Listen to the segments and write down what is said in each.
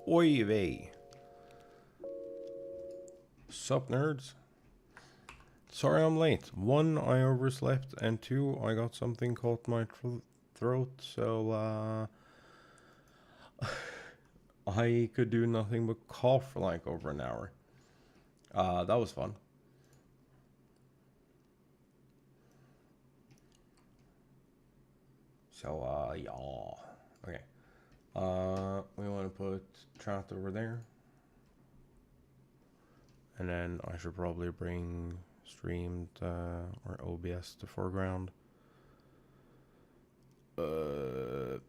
Oy vey. Sup, nerds? Sorry I'm late. 1, I overslept, and 2, I got something caught my throat, so I could do nothing but cough for like over an hour. That was fun. So, yeah. Okay. We want to put chat over there. And then I should probably bring streamed or OBS to foreground. Hello.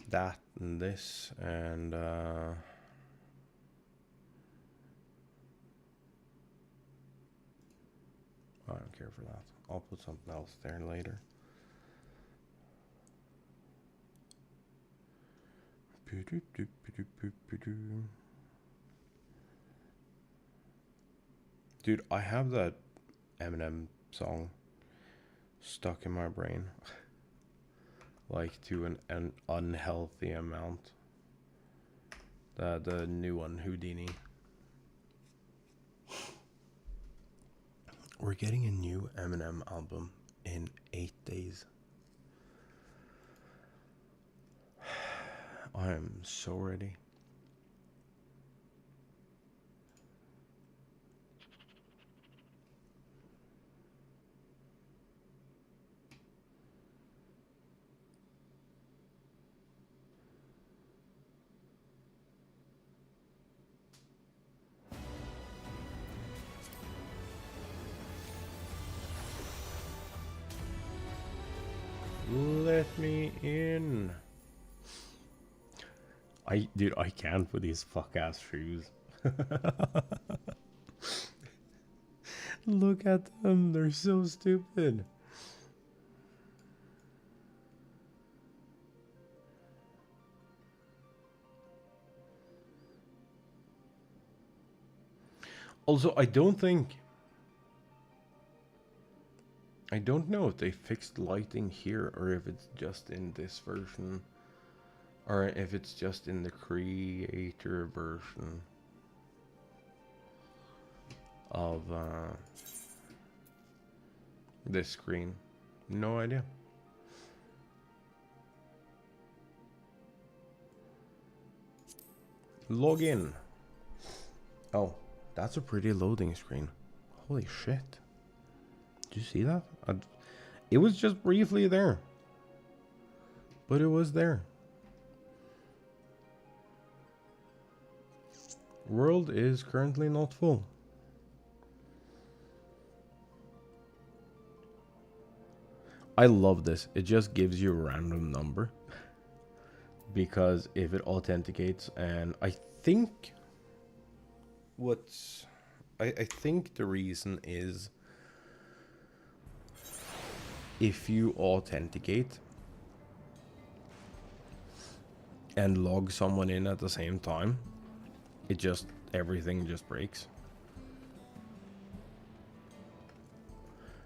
That and this and I don't care for that. I'll put something else there later. Dude, I have that Eminem song stuck in my brain. Like to an unhealthy amount. The new one, Houdini. We're getting a new Eminem album in 8 days. I am so ready. Let me in. Dude, I can't with these fuck ass shoes. Look at them, they're so stupid. Also, I don't know if they fixed lighting here or if it's just in this version. Or if it's just in the creator version of this screen. No idea. Log in. Oh, that's a pretty loading screen. Holy shit. Did you see that? It was just briefly there. But it was there. World is currently not full. I love this. It just gives you a random number. Because if it authenticates, and I think I think the reason is if you authenticate and log someone in at the same time, everything just breaks.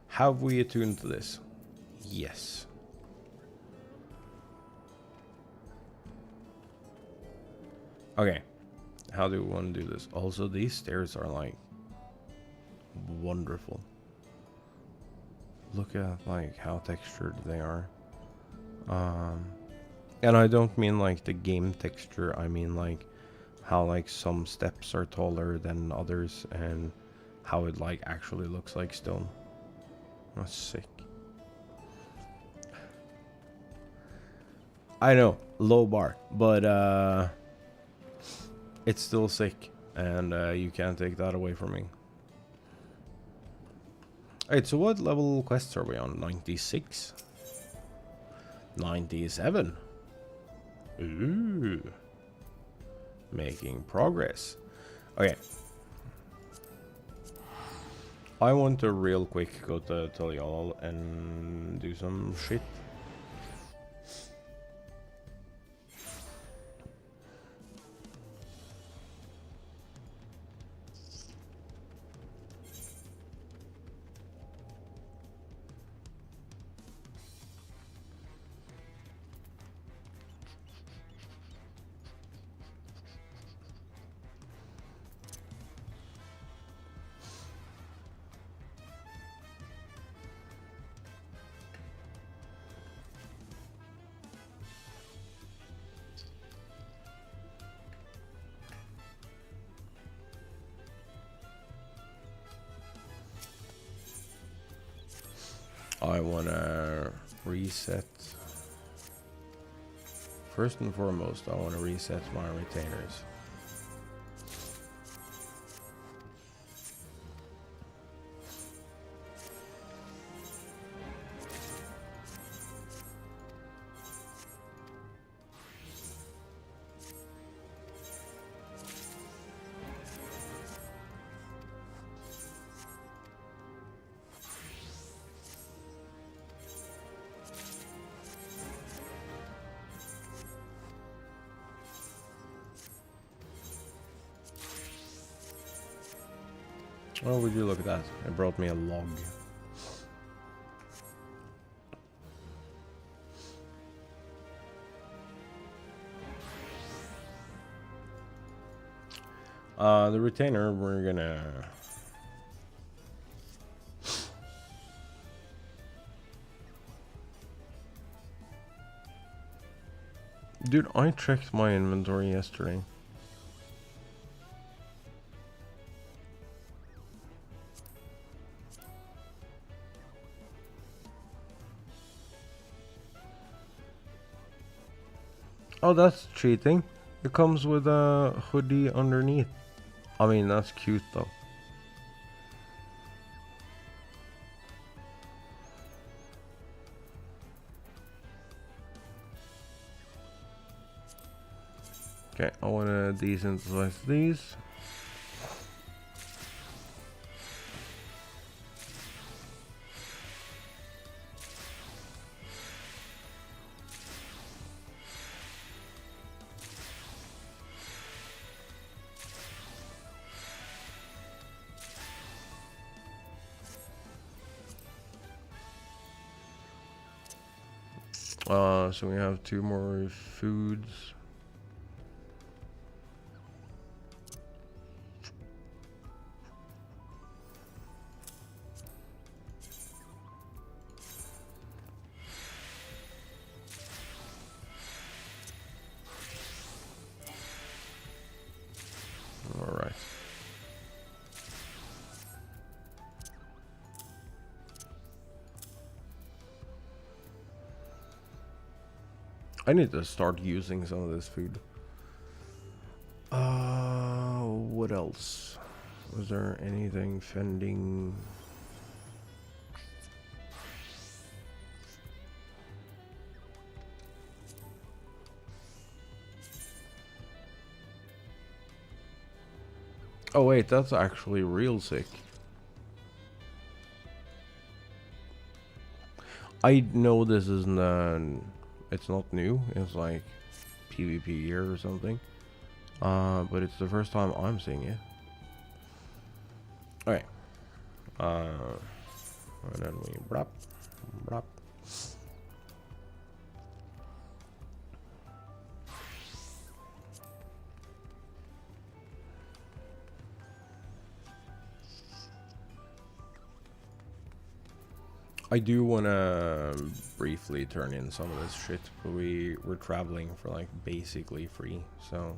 Have we attuned to this? Yes. Okay. How do we want to do this? Also, these stairs are like wonderful. Look at like how textured they are. And I don't mean like the game texture, I mean like how like some steps are taller than others and how it like actually looks like stone. That's sick. I know, low bar, but it's still sick, and you can't take that away from me. Alright, so what level quests are we on? 96? 97? Ooh. Making progress. Okay. I want to real quick go to tell y'all and do some shit. I want to reset. First and foremost, I want to reset my retainers. Oh, would you look at that? It brought me a log. The retainer, we're gonna... Dude, I checked my inventory yesterday. Oh, that's cheating. It comes with a hoodie underneath. I mean, that's cute though. Okay, I want to desynthesize these. So we have 2 more foods. All right. I need to start using some of this food. What else? Was there anything fending? Oh wait, that's actually real sick. I know this isn't it's not new. It's like PvP year or something. But it's the first time I'm seeing it. Alright. And then we brop. I do want to briefly turn in some of this shit, but we're traveling for like basically free, so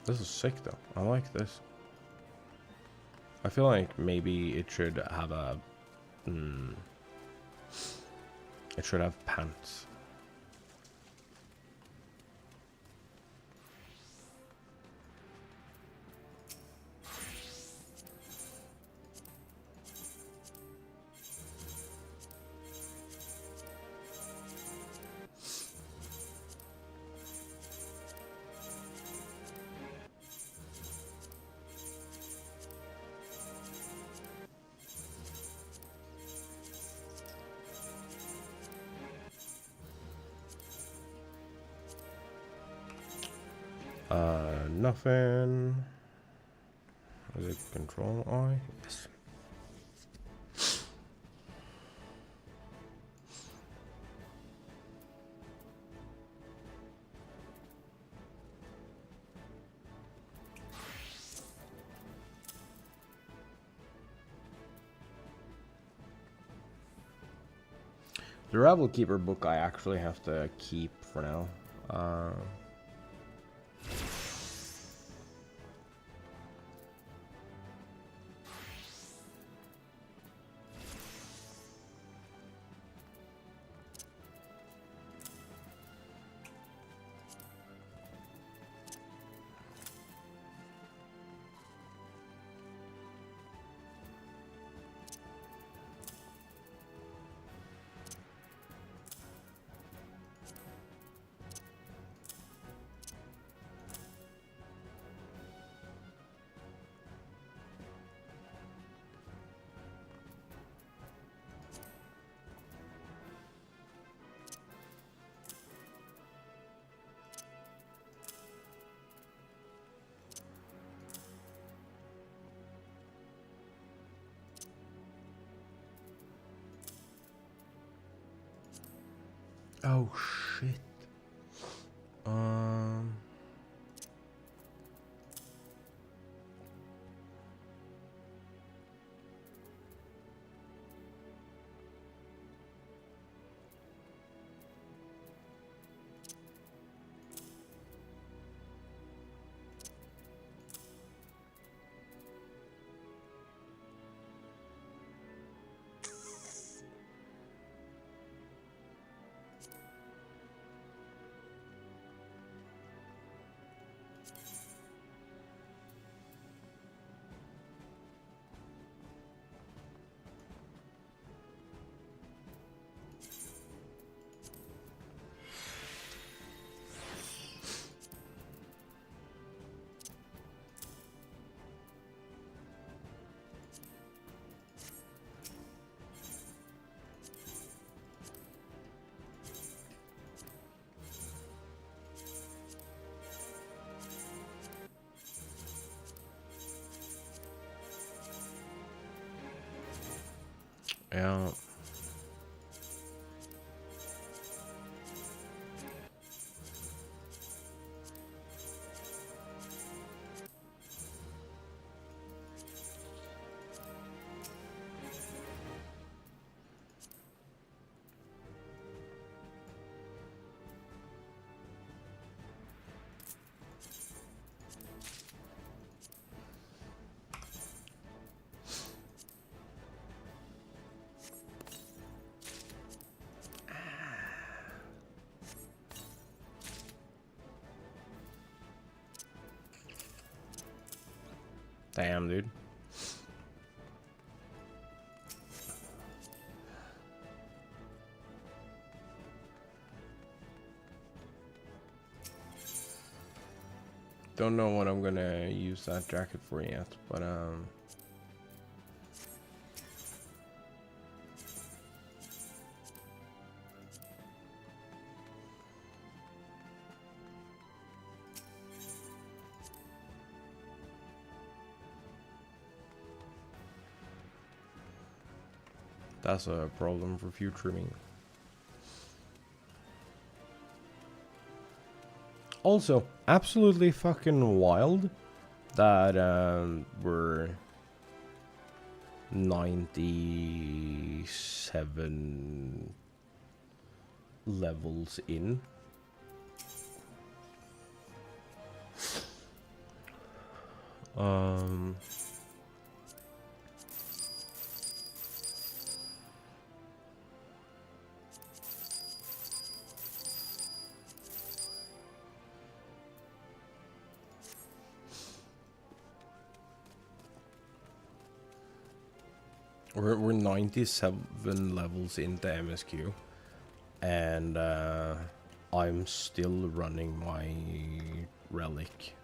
This is sick though. I like this. I feel like maybe it should have a it should have pants. Nothing. Is it control I? Yes. The Ravel Keeper book I actually have to keep for now. Oh shit. Yeah. Damn, dude. Don't know what I'm gonna use that jacket for yet, but that's a problem for future me. Also, absolutely fucking wild that we're 97 levels in. We're 97 levels into MSQ, and I'm still running my relic.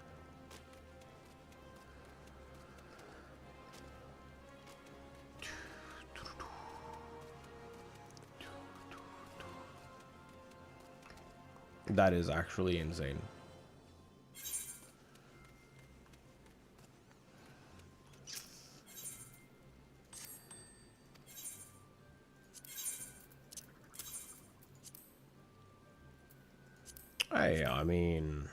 That is actually insane. Hey, I mean...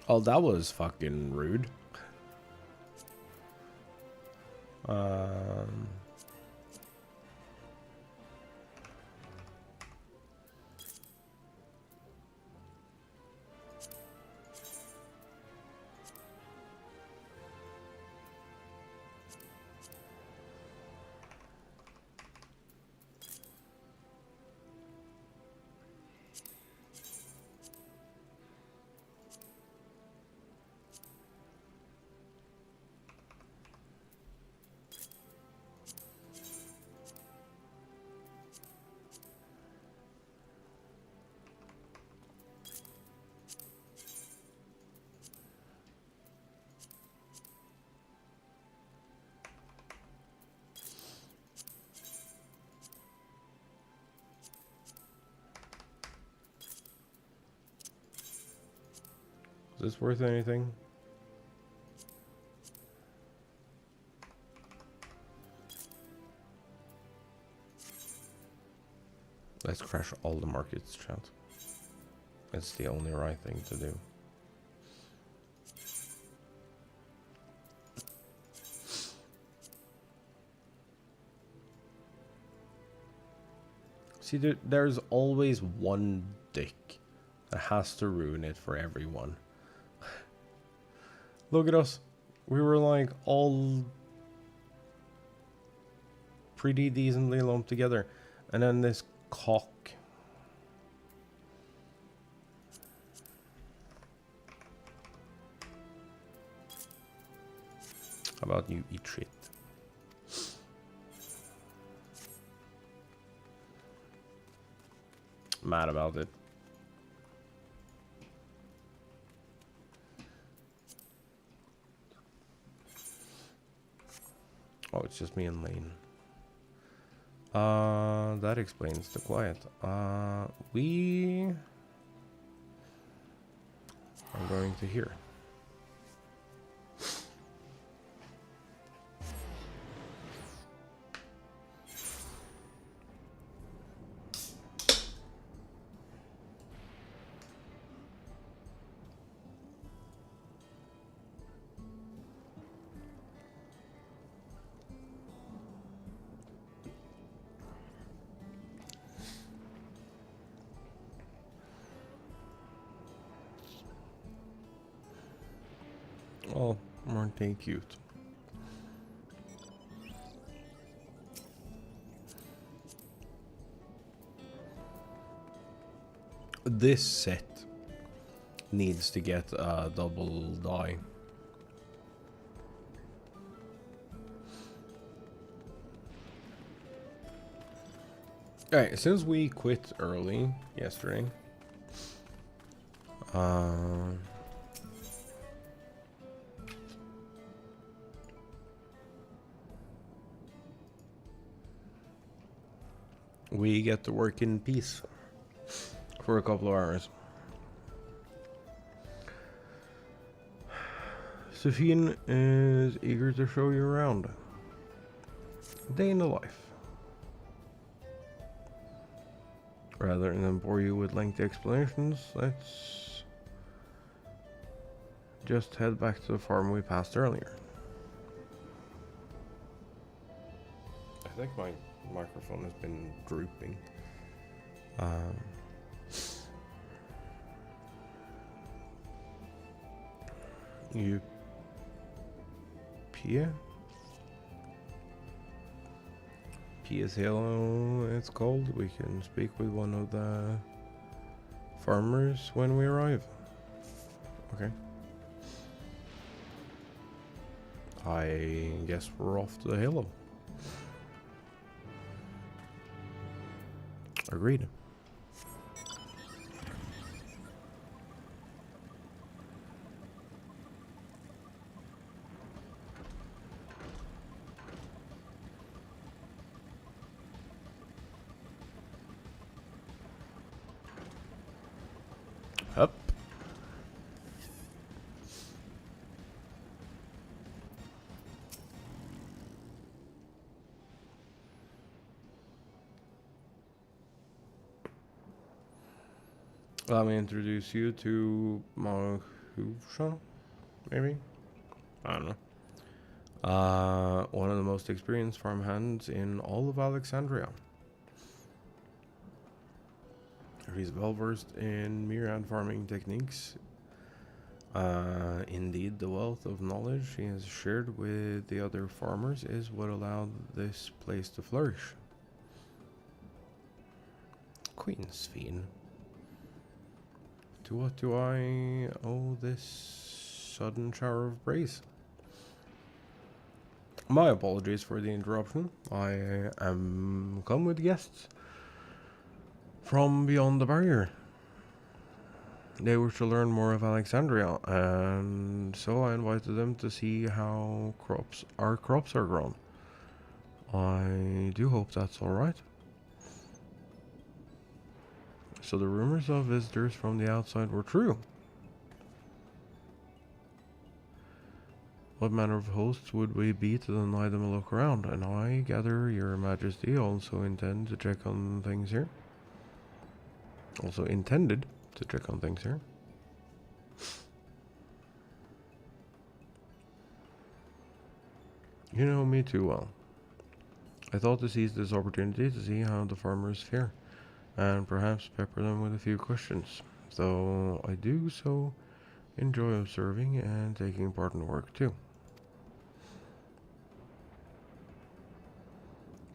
Oh, that was fucking rude. this worth anything? Let's crash all the markets, chat. It's the only right thing to do. See, there's always one dick that has to ruin it for everyone. Look at us. We were like all pretty decently lumped together. And then this cock. How about you eat shit? Mad about it. Oh, it's just me and Lane. That explains the quiet. We are going to here. Oh, aren't they cute? This set needs to get a double die. Alright, since we quit early yesterday, we get to work in peace for a couple of hours. Sophine is eager to show you around. Day in the life. Rather than bore you with lengthy explanations, let's just head back to the farm we passed earlier. I think my microphone has been drooping. You Pia? Pia's Halo, it's called. We can speak with one of the farmers when we arrive. Okay. I guess we're off to the Halo. Agreed. Up. Let me introduce you to Mahusha, maybe? I don't know. One of the most experienced farmhands in all of Alexandria. He's well versed in myriad farming techniques. Indeed, the wealth of knowledge he has shared with the other farmers is what allowed this place to flourish. Queen Sphene. To what do I owe this sudden shower of praise? My apologies for the interruption. I am come with guests from beyond the barrier. They wish to learn more of Alexandria, and so I invited them to see how our crops are grown. I do hope that's alright. So the rumors of visitors from the outside were true. What manner of hosts would we be to deny them a look around? And I gather your majesty also intend to check on things here. Also intended to check on things here. You know me too well. I thought to seize this opportunity to see how the farmers fare, and perhaps pepper them with a few questions, though I do so enjoy observing and taking part in the work too.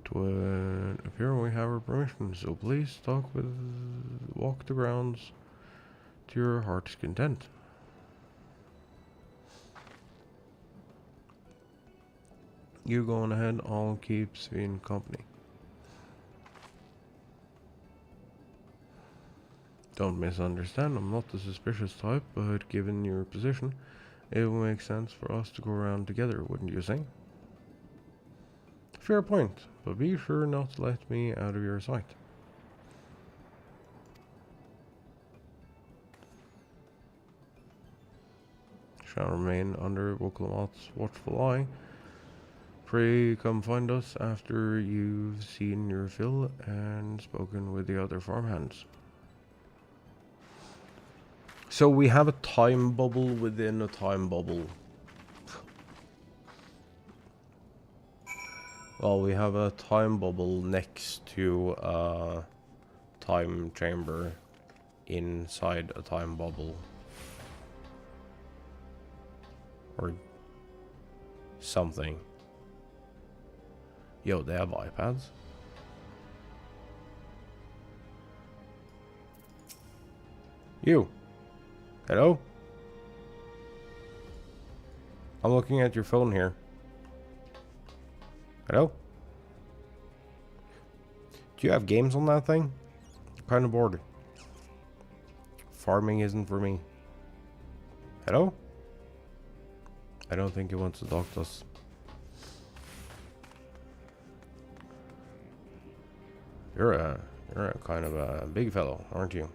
It would appear we have our permission, so please walk the grounds to your heart's content. You go on ahead, I'll keep Sveen company. Don't misunderstand, I'm not the suspicious type, but given your position, it will make sense for us to go around together, wouldn't you say? Fair point, but be sure not to let me out of your sight. Shall remain under Woklamat's watchful eye. Pray come find us after you've seen your fill and spoken with the other farmhands. So we have a time bubble within a time bubble. Well, we have a time bubble next to a time chamber inside a time bubble. Or something. Yo, they have iPads? You. Hello? I'm looking at your phone here. Hello? Do you have games on that thing? I'm kind of bored. Farming isn't for me. Hello? I don't think he wants to talk to us. You're a kind of a big fellow, aren't you?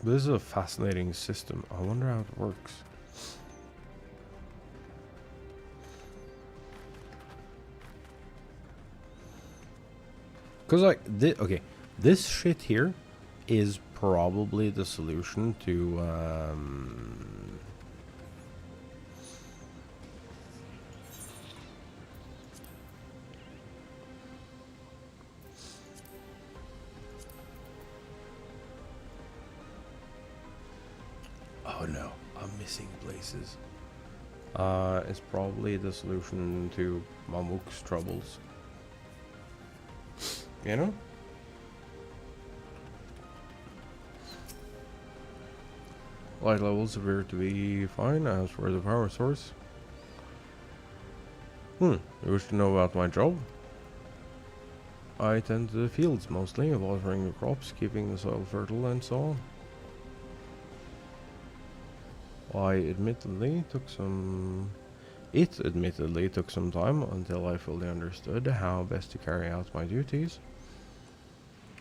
This is a fascinating system. I wonder how it works. Because, like, this shit here is probably the solution to, oh no, I'm missing places. It's probably the solution to Mamuk's troubles. You know? Light levels appear to be fine as for the power source. You wish to know about my job? I tend to the fields mostly, watering the crops, keeping the soil fertile and so on. It admittedly took some time until I fully understood how best to carry out my duties.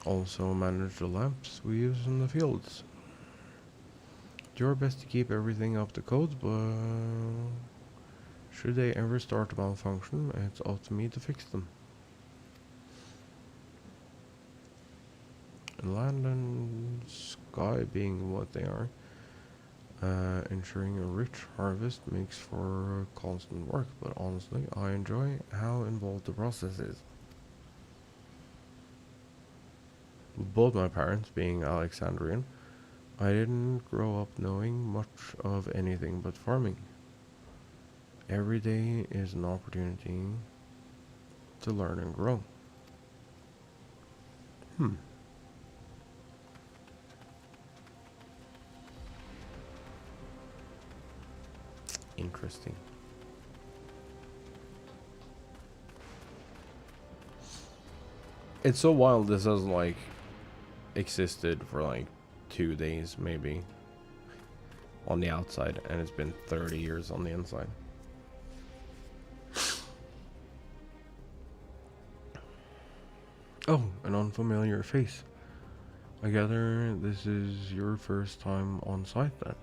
Also manage the lamps we use in the fields. Do your best to keep everything up to code, but should they ever start to malfunction, it's up to me to fix them. Land and sky being what they are, ensuring a rich harvest makes for constant work, but honestly, I enjoy how involved the process is. Both my parents being Alexandrian, I didn't grow up knowing much of anything but farming. Every day is an opportunity to learn and grow. Interesting. It's so wild this has like existed for like 2 days maybe. on the outside, and it's been 30 years on the inside. Oh, an unfamiliar face. I gather this is your first time on site then?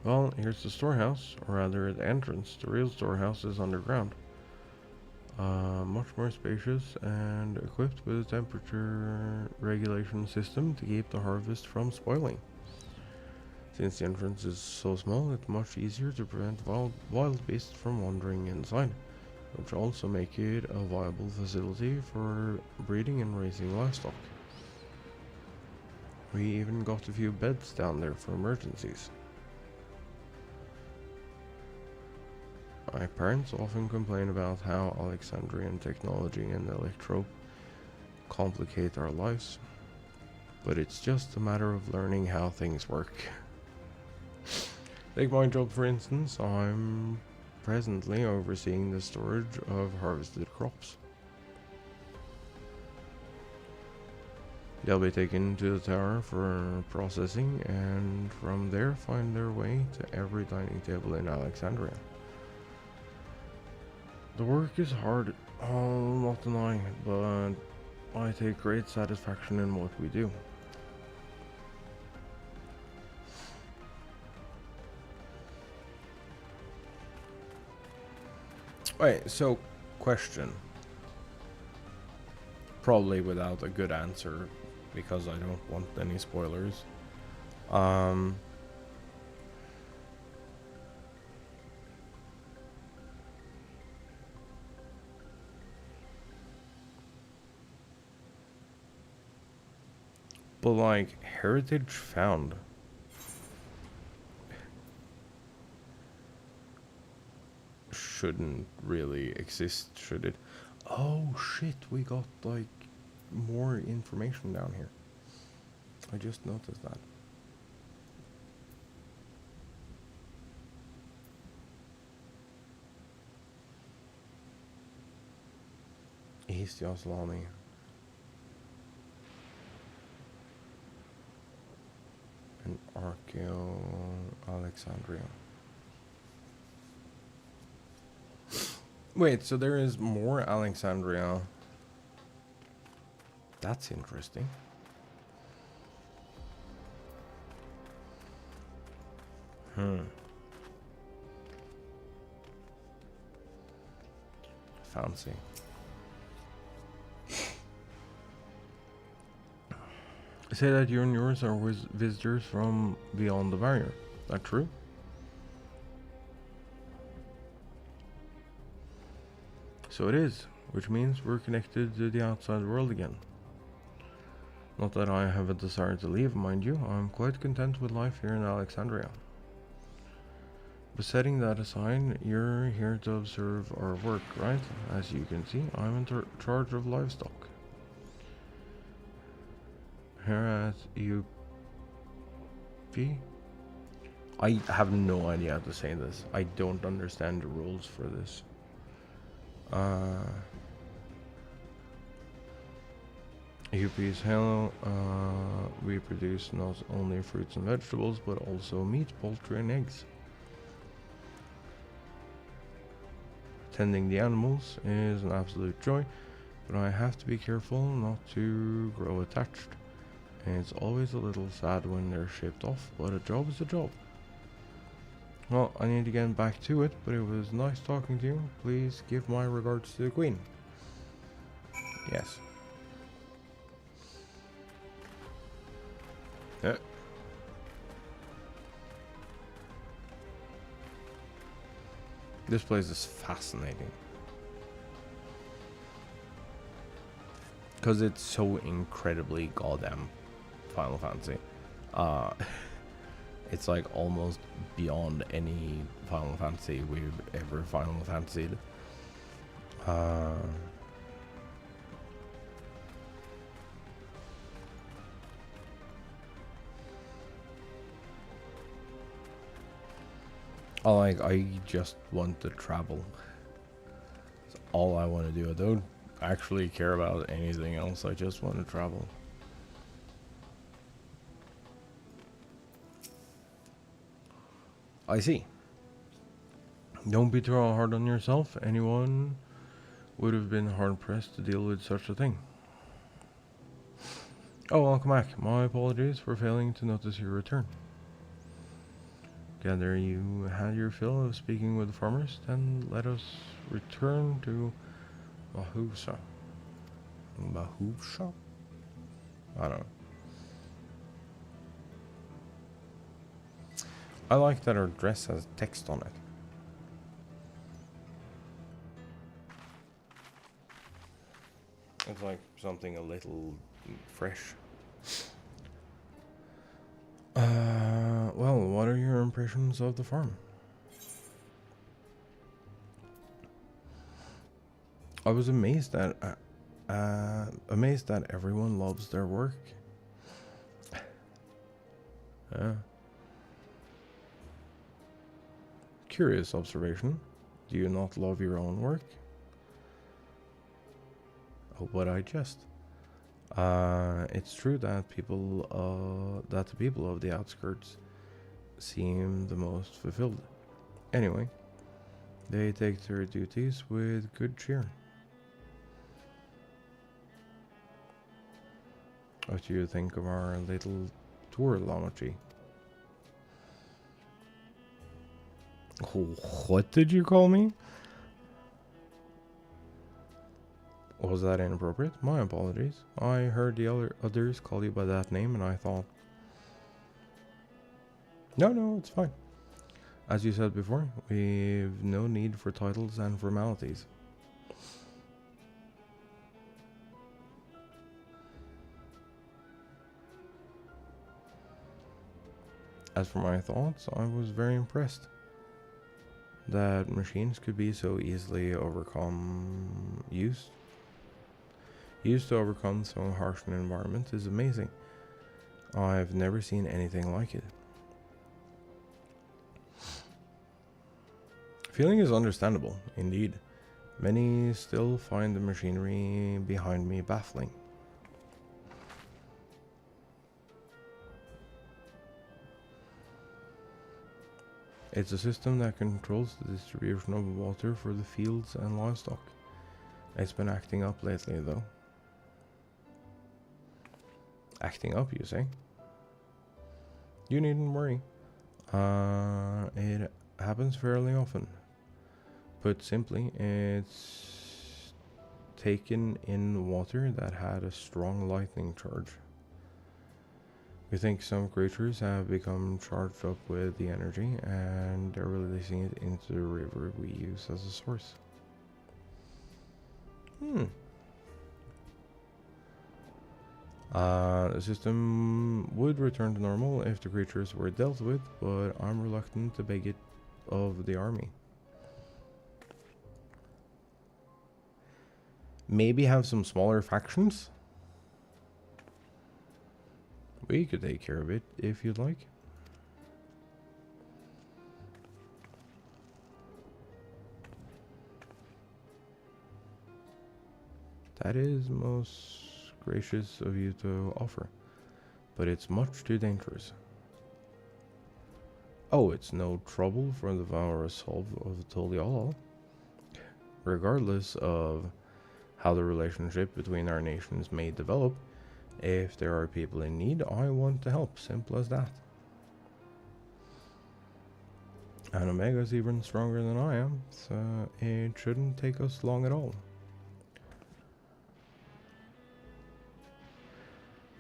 Well, here's the storehouse, or rather the entrance. The real storehouse is underground. Much more spacious and equipped with a temperature regulation system to keep the harvest from spoiling. Since the entrance is so small, it's much easier to prevent wild beasts from wandering inside, which also make it a viable facility for breeding and raising livestock. We even got a few beds down there for emergencies. My parents often complain about how Alexandrian technology and electro complicate our lives, but it's just a matter of learning how things work. Take my job for instance. I'm presently overseeing the storage of harvested crops. They'll be taken to the tower for processing, and from there find their way to every dining table in Alexandria. The work is hard, I'll not deny, but I take great satisfaction in what we do. Wait, so, question. Probably without a good answer, because I don't want any spoilers. But like, heritage found. Shouldn't really exist, should it? Oh shit, we got like more information down here. I just noticed that. East Yoslani. And Archeo Alexandria. Wait, so there is more Alexandria. That's interesting. Fancy. Say that you and yours are visitors from beyond the barrier. That true? So it is, which means we're connected to the outside world again. Not that I have a desire to leave, mind you. I'm quite content with life here in Alexandria. But setting that aside, you're here to observe our work, right? As you can see, I'm in charge of livestock. Here at UP. I have no idea how to say this. I don't understand the rules for this. UP's Hello, we produce not only fruits and vegetables, but also meat, poultry and eggs. Tending the animals is an absolute joy, but I have to be careful not to grow attached. And it's always a little sad when they're shipped off, but a job is a job. Well, I need to get back to it, but it was nice talking to you. Please give my regards to the Queen. Yes. Yeah. This place is fascinating. Because it's so incredibly goddamn Final Fantasy. It's like almost beyond any Final Fantasy we've ever Final Fantasied. I just want to travel. That's all I want to do. I don't actually care about anything else. I just want to travel. I see. Don't be too hard on yourself. Anyone would have been hard-pressed to deal with such a thing. Oh, welcome back. My apologies for failing to notice your return. Gather you had your fill of speaking with the farmers, then let us return to Mahusha. Mahusha? I don't know. I like that her dress has text on it. It's like something a little fresh. Well, what are your impressions of the farm? I was amazed that everyone loves their work. Curious observation. Do you not love your own work? Oh, but I jest. It's true that the people of the outskirts seem the most fulfilled. Anyway, they take their duties with good cheer. What do you think of our little tour, Lamachi? What did you call me? Was that inappropriate? My apologies. I heard the others call you by that name and I thought... No, it's fine. As you said before, we've no need for titles and formalities. As for my thoughts, I was very impressed that machines could be so easily used to overcome so harsh an environment is amazing. I've never seen anything like it. Feeling is understandable, indeed. Many still find the machinery behind me baffling. It's a system that controls the distribution of water for the fields and livestock. It's been acting up lately, though. Acting up, you say? You needn't worry. It happens fairly often. Put simply, it's taken in water that had a strong lightning charge. We think some creatures have become charged up with the energy and they're releasing it into the river we use as a source. The system would return to normal if the creatures were dealt with, but I'm reluctant to beg it of the army. Maybe have some smaller factions? We could take care of it if you'd like. That is most gracious of you to offer, but it's much too dangerous. Oh, it's no trouble for the Vower Solve of Toliala. Regardless of how the relationship between our nations may develop, if there are people in need, I want to help. Simple as that. And Omega's even stronger than I am, so it shouldn't take us long at all.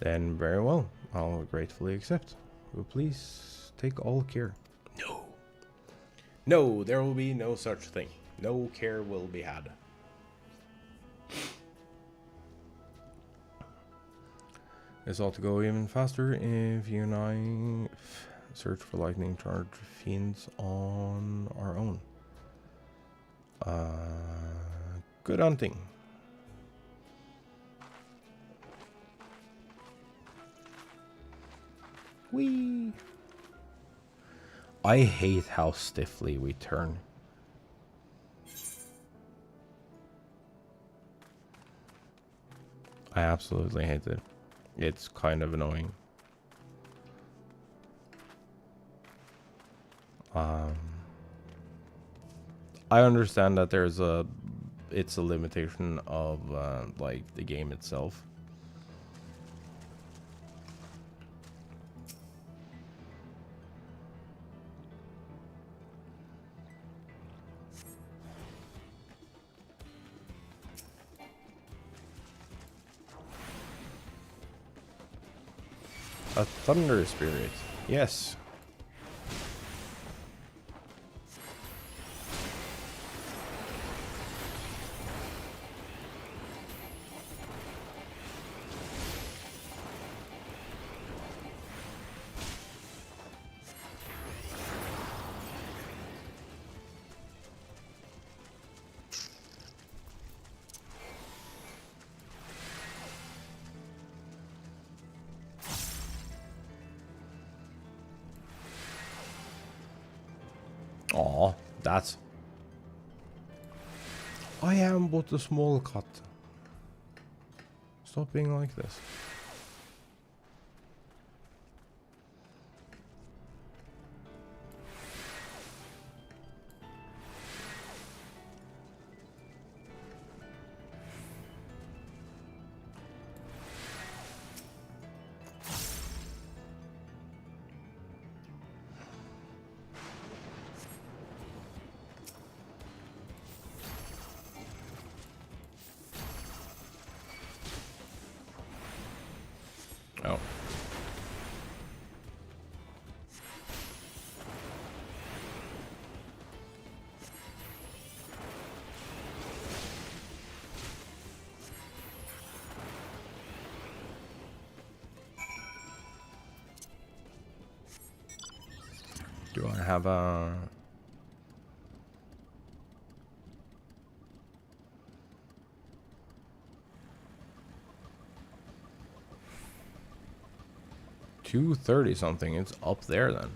Then very well, I'll gratefully accept. Will please take all care. No, there will be no such thing. No care will be had. This ought to go even faster if you and I search for lightning charge fiends on our own. Good hunting. Whee! I hate how stiffly we turn. I absolutely hate it. It's kind of annoying. Um, I understand that it's a limitation of like the game itself. A thunder spirit, yes. Aw, that's... I am but a small cat. Stop being like this. Oh. Do I have a... $230 something? It's up there then.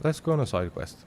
Let's go on a side quest.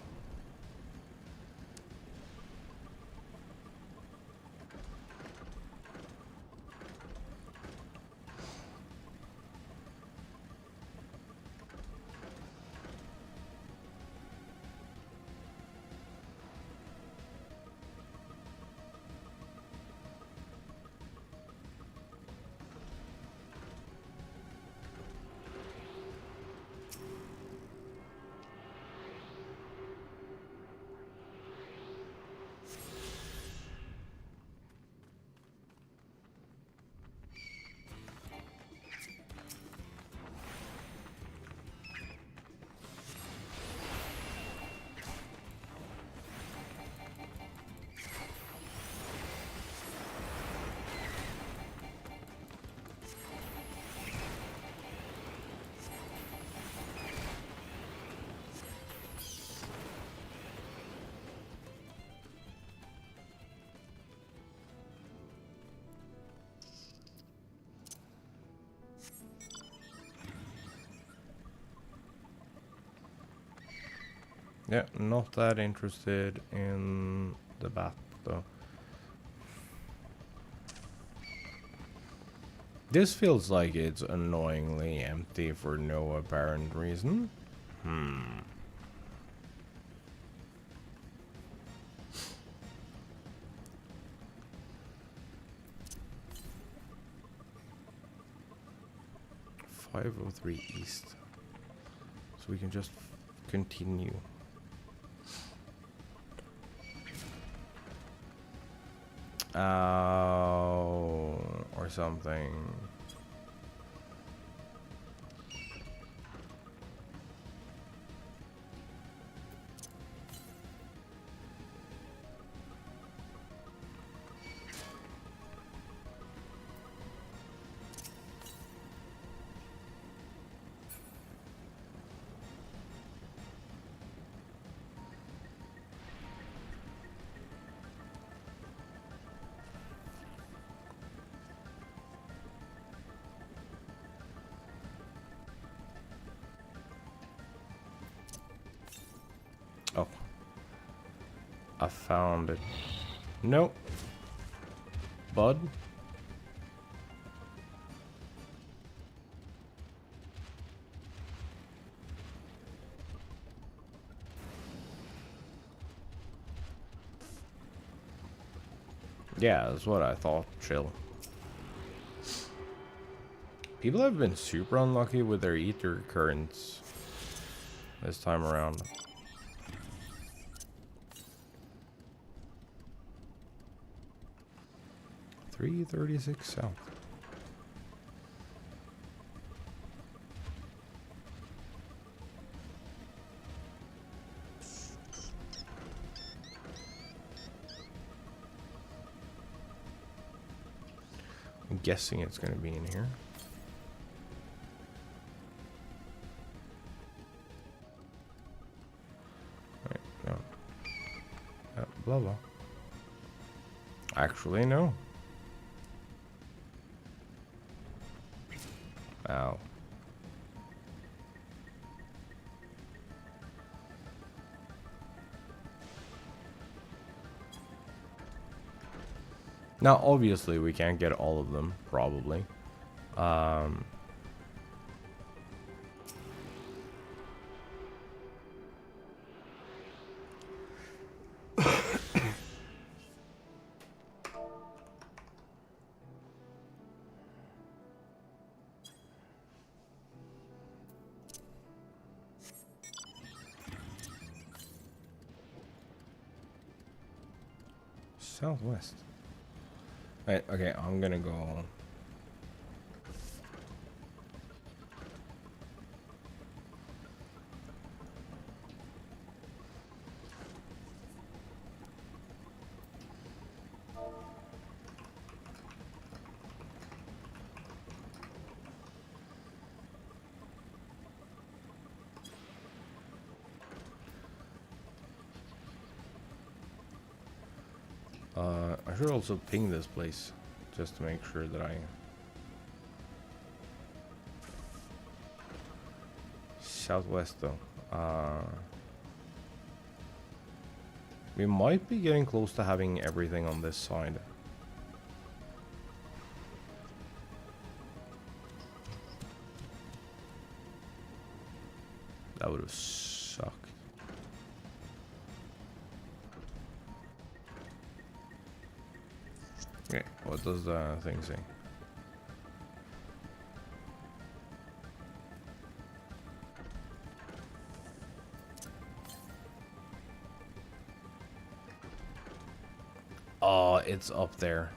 Yeah, not that interested in the bat though. This feels like it's annoyingly empty for no apparent reason. Hmm. .503 east. So we can just continue. Or something. Oh. I found it. Nope. Bud? Yeah, that's what I thought. Chill. People have been super unlucky with their ether currents this time around. 336 south. I'm guessing it's going to be in here. Wait, no. Blah blah. Actually, no. Ow. Now, obviously, we can't get all of them, probably. Southwest. Right, okay, I'm gonna go. I should also ping this place just to make sure that I southwest though. We might be getting close to having everything on this side. That would have sucked. Okay, what does the thing say? Oh, it's up there.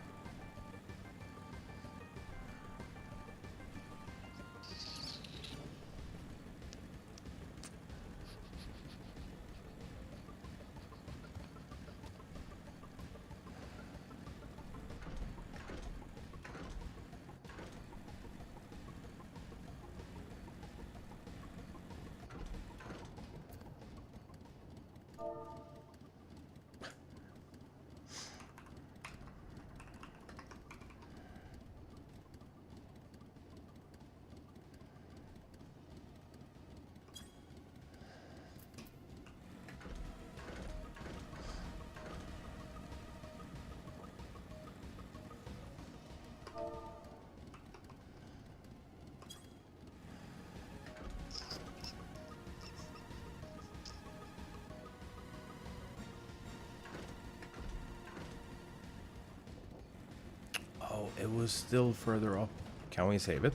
Oh, it was still further up. Can we save it?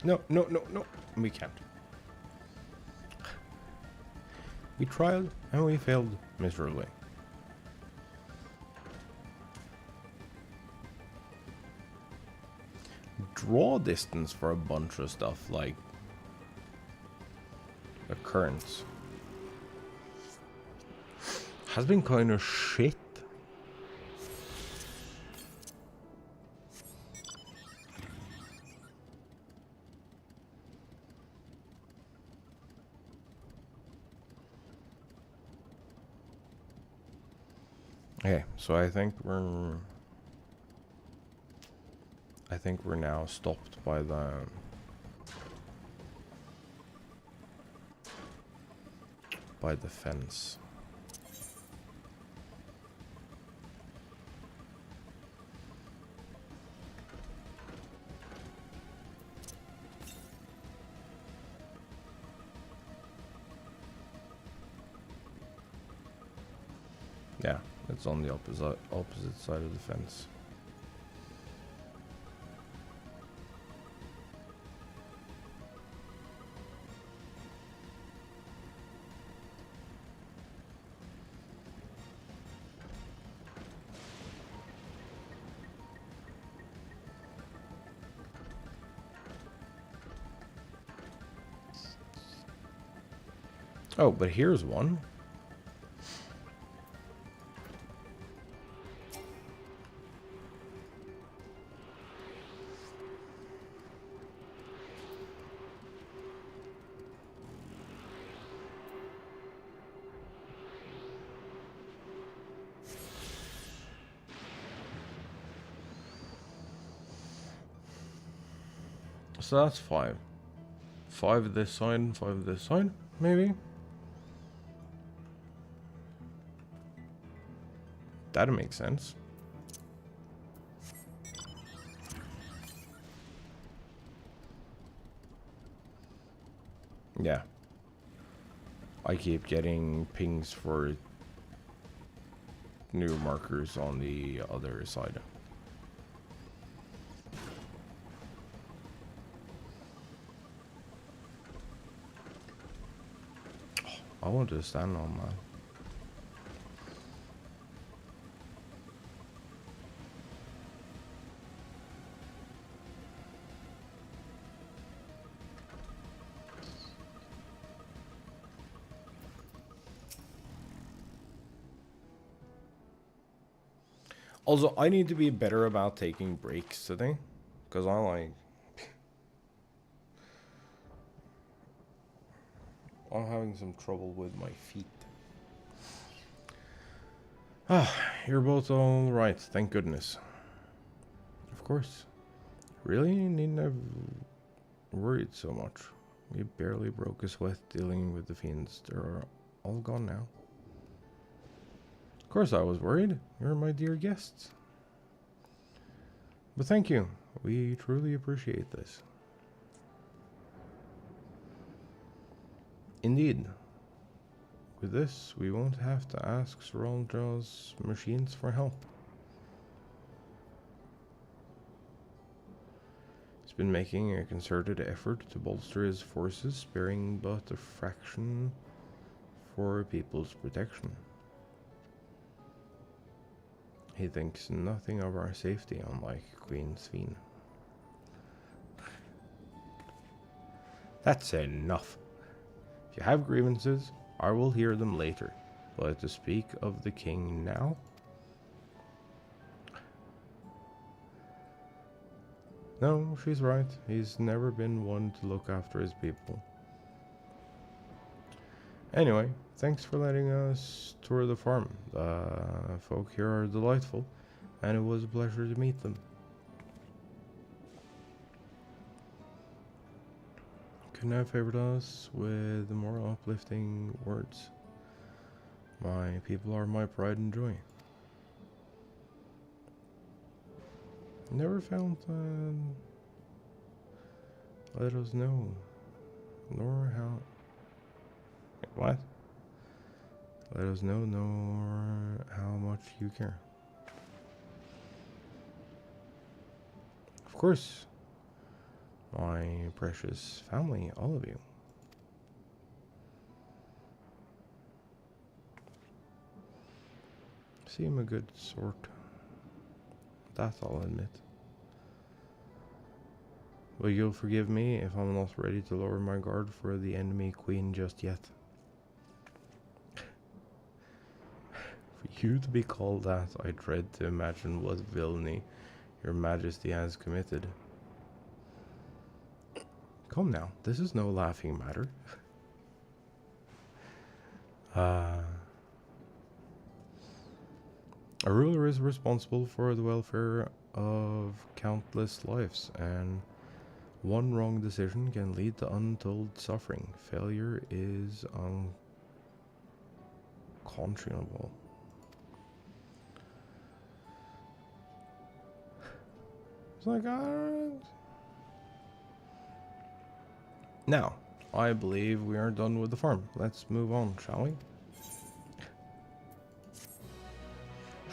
No, no, no, no. We can't. We tried and we failed miserably. Draw distance for a bunch of stuff like the currents has been kind of shit. Okay, so I think we're now stopped by the fence. Yeah, it's on the opposite side of the fence. Oh, but here's one. So that's 5. 5 this side, 5 this side, maybe? That'd make sense. Yeah. I keep getting pings for new markers on the other side. I want to stand on that. Also, I need to be better about taking breaks today, because I'm having some trouble with my feet. Ah, you're both all right, thank goodness. Of course. Really? You needn't have worried so much. We barely broke a sweat dealing with the fiends. They're all gone now. Of course I was worried. You're my dear guests. But thank you. We truly appreciate this. Indeed. With this, we won't have to ask Sroldra's machines for help. He's been making a concerted effort to bolster his forces, sparing but a fraction for people's protection. He thinks nothing of our safety, unlike Queen Sveen. That's enough. If you have grievances, I will hear them later. But to speak of the king now? No, she's right. He's never been one to look after his people. Anyway, thanks for letting us tour the farm. The folk here are delightful, and it was a pleasure to meet them. Couldn't have favored us with more uplifting words. My people are my pride and joy. Never found let us know, nor how. What? Let us know, nor how much you care. Of course, my precious family, all of you. Seem a good sort. That I'll admit. But you'll forgive me if I'm not ready to lower my guard for the enemy queen just yet. For you to be called that, I dread to imagine what villainy your majesty has committed. Come now, this is no laughing matter. A ruler is responsible for the welfare of countless lives, and one wrong decision can lead to untold suffering. Failure is unconscionable. It's like, alright. Now, I believe we are done with the farm. Let's move on, shall we?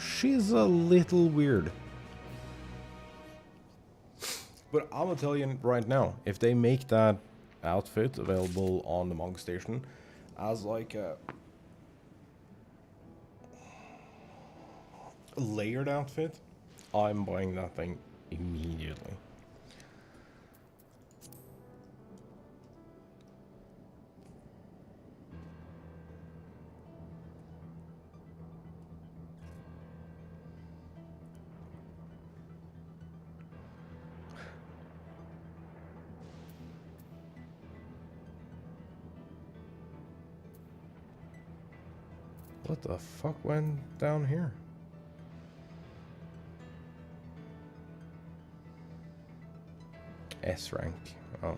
She's a little weird. But I'm gonna tell you right now, if they make that outfit available on the Monk Station as like a layered outfit, I'm buying that thing immediately. What the fuck went down here? S rank. Oh.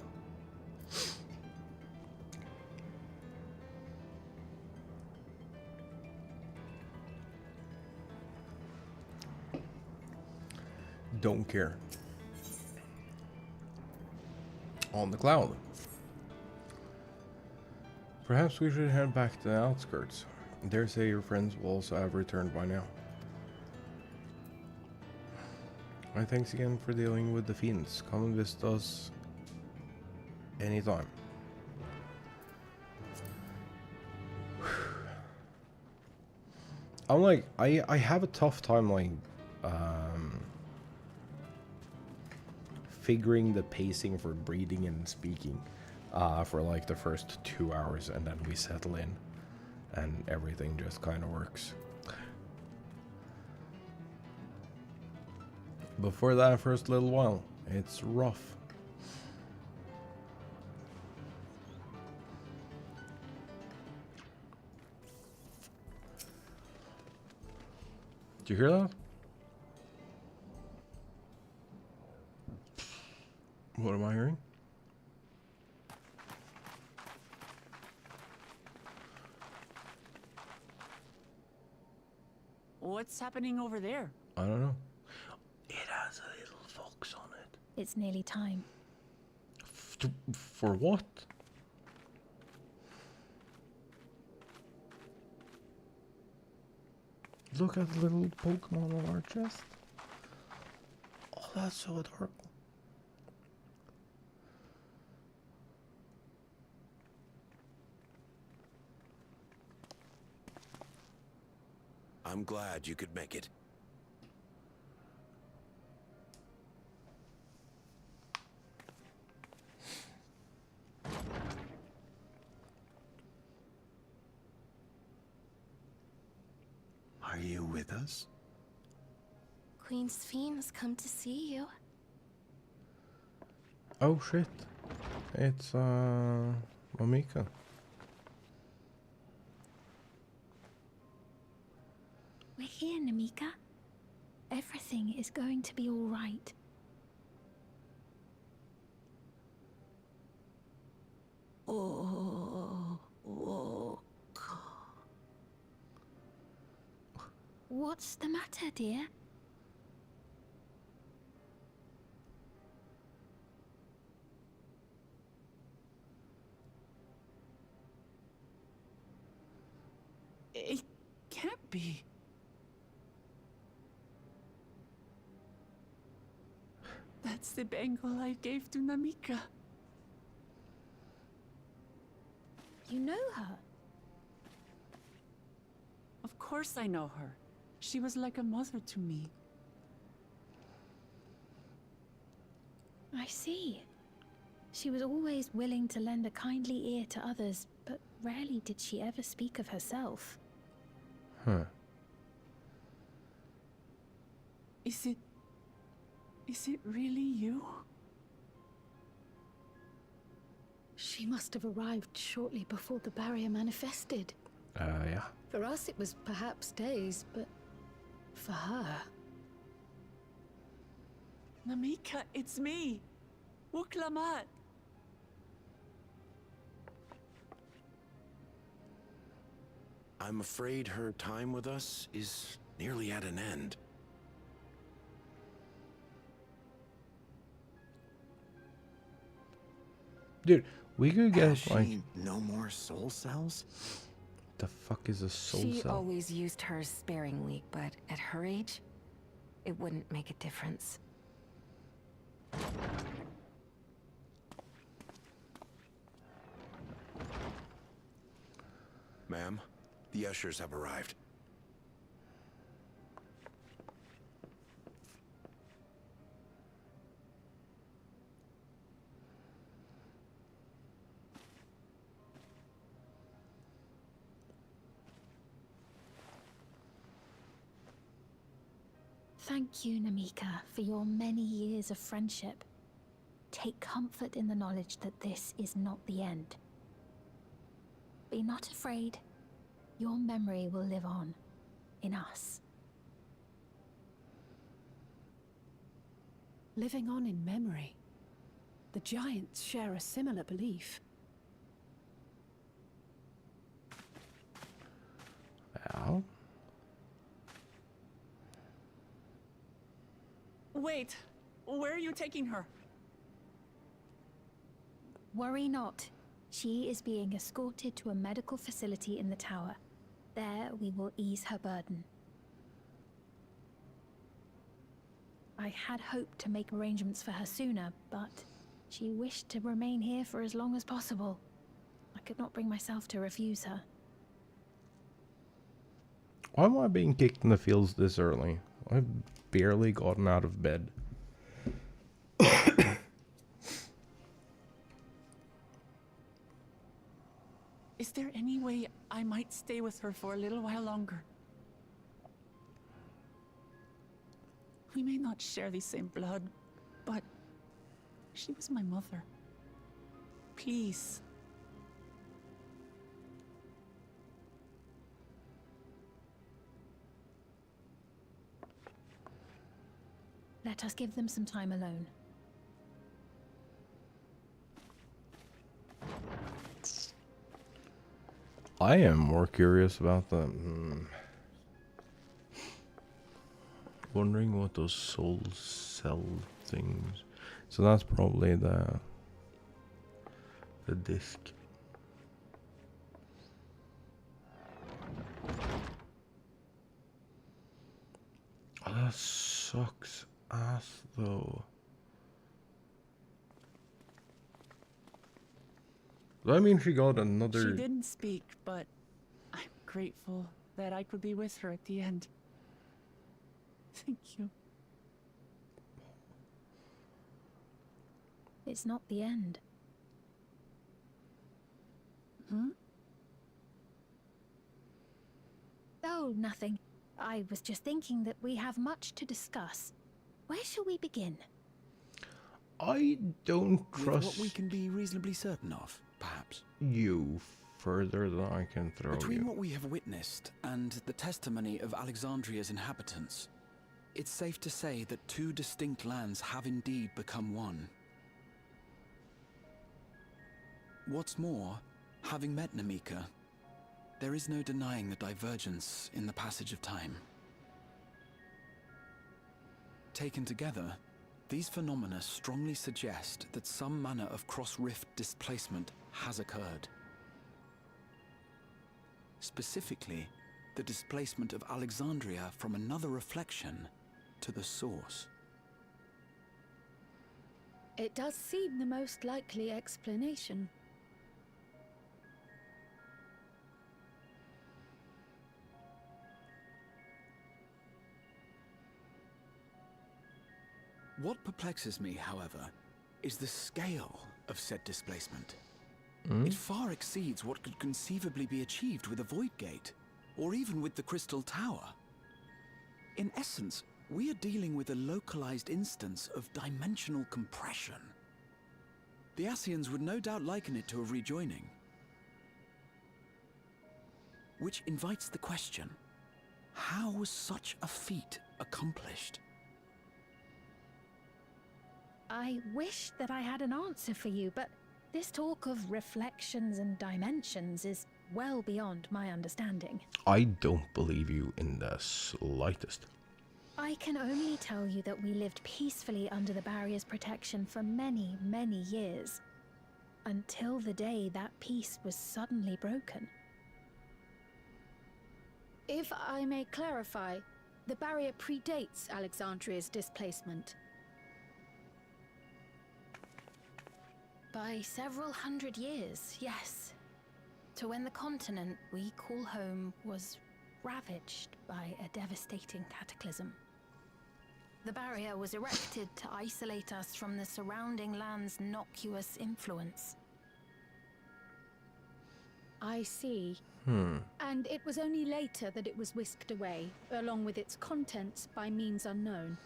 Don't care. On the cloud. Perhaps we should head back to the outskirts. Dare say your friends will also have returned by now. My thanks again for dealing with the fiends. Come and visit us anytime. I'm like, I have a tough time like figuring the pacing for breathing and speaking for like the first 2 hours, and then we settle in and everything just kind of works. But for that first little while, it's rough. Did you hear that? What am I hearing? What's happening over there? I don't know. It has a little fox on it. It's nearly time. For what? Look at the little Pokemon on our chest. Oh, that's so adorable. I'm glad you could make it. Are you with us? Queen's Fiend's come to see you. Oh shit. It's Momika. We're here, Namika. Everything is going to be all right. Oh, whoa. What's the matter, dear? It can't be. That's the bangle I gave to Namika. You know her? Of course I know her. She was like a mother to me. I see. She was always willing to lend a kindly ear to others, but rarely did she ever speak of herself. Huh. Is it really you? She must have arrived shortly before the barrier manifested. Yeah. For us, it was perhaps days, but for her... Namika, it's me. Wuklamat. I'm afraid her time with us is nearly at an end. Dude, we could get Has like she no more soul cells? The fuck is a soul She cell? always used hers sparingly, but at her age, it wouldn't make a difference. Ma'am, the ushers have arrived. Thank you, Namika, for your many years of friendship. Take comfort in the knowledge that this is not the end. Be not afraid. Your memory will live on in us. Living on in memory. The giants share a similar belief. Well, Wait, where are you taking her? Worry not. She is being escorted to a medical facility in the tower. There we will ease her burden. I had hoped to make arrangements for her sooner, but she wished to remain here for as long as possible. I could not bring myself to refuse her. why am I being kicked in the fields this early? I've barely gotten out of bed. Is there any way I might stay with her for a little while longer? We may not share the same blood, but she was my mother. Please. Let us give them some time alone. I am more curious about the... Wondering what those soul cell things... So that's probably the disc. Oh, that sucks ass though. Does that mean she got another... She didn't speak, but I'm grateful that I could be with her at the end. Thank you. It's not the end. Hmm? Oh, nothing. I was just thinking that we have much to discuss. Where shall we begin? I don't With trust what we can be reasonably certain of, perhaps. you further than I can throw Between you. what we have witnessed and the testimony of Alexandria's inhabitants, it's safe to say that two distinct lands have indeed become one. What's more, having met Namika, there is no denying the divergence in the passage of time. Taken together, these phenomena strongly suggest that some manner of cross-rift displacement has occurred. Specifically, the displacement of Alexandria from another reflection to the source. It does seem the most likely explanation. What perplexes me, however, is the scale of said displacement. It far exceeds what could conceivably be achieved with a void gate, or even with the Crystal Tower. In essence, we are dealing with a localized instance of dimensional compression. The Ascians would no doubt liken it to a rejoining. Which invites the question, how was such a feat accomplished? I wish that I had an answer for you, but this talk of reflections and dimensions is well beyond my understanding. I don't believe you in the slightest. I can only tell you that we lived peacefully under the barrier's protection for many, many years, until the day that peace was suddenly broken. If I may clarify, the barrier predates Alexandria's displacement. By several hundred years, yes. To when the continent we call home was ravaged by a devastating cataclysm. The barrier was erected to isolate us from the surrounding land's noxious influence. I see. Hmm. And it was only later that it was whisked away, along with its contents, by means unknown.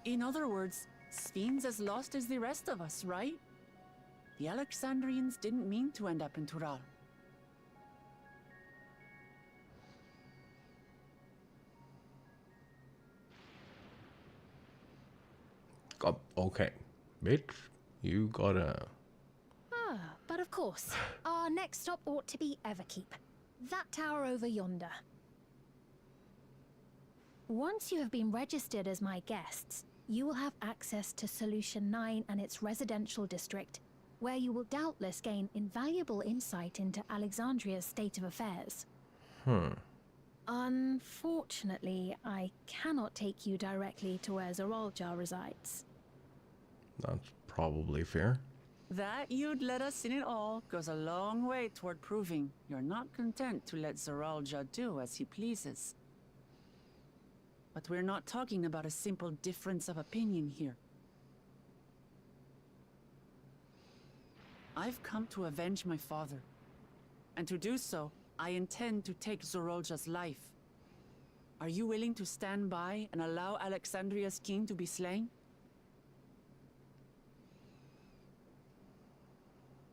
In other words, Sphene's as lost as the rest of us, right? The Alexandrians didn't mean to end up in Tural. Okay, bitch, you gotta... Ah, but of course, our next stop ought to be Everkeep. That tower over yonder. Once you have been registered as my guests, you will have access to Solution 9 and its residential district, where you will doubtless gain invaluable insight into Alexandria's state of affairs. Unfortunately, I cannot take you directly to where Zoraljar resides. That's probably fair. That you'd let us in it all goes a long way toward proving you're not content to let Zoralja do as he pleases. But we're not talking about a simple difference of opinion here. I've come to avenge my father. And to do so, I intend to take Zoralja's life. Are you willing to stand by and allow Alexandria's king to be slain?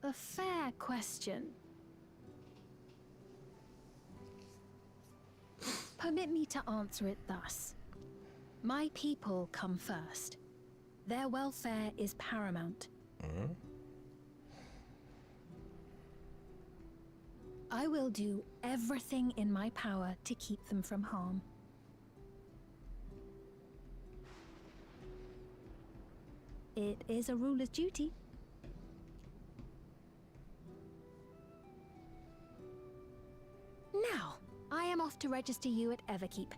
A fair question. Permit me to answer it thus. My people come first. Their welfare is paramount. I will do everything in my power to keep them from harm. It is a ruler's duty. Now, I am off to register you at Everkeep.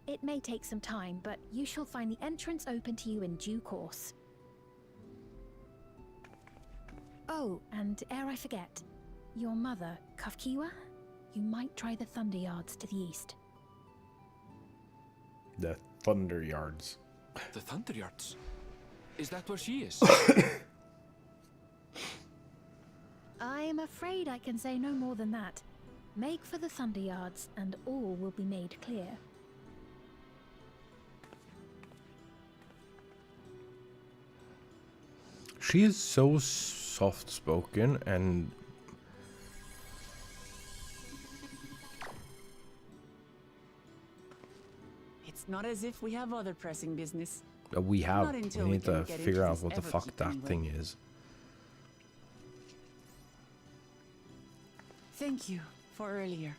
It may take some time, but you shall find the entrance open to you in due course. Oh, and ere I forget, your mother, Kafkiwa, you might try the Thunder Yards to the east. The Thunder Yards. The Thunder Yards? Is that where she is? I'm afraid I can say no more than that. Make for the Thunder Yards, and all will be made clear. She is so soft-spoken and... It's not as if we have other pressing business. we have. Not We until we need can to get figure into out this what the fuck Everkeep that anyway. thing is. Thank you for earlier.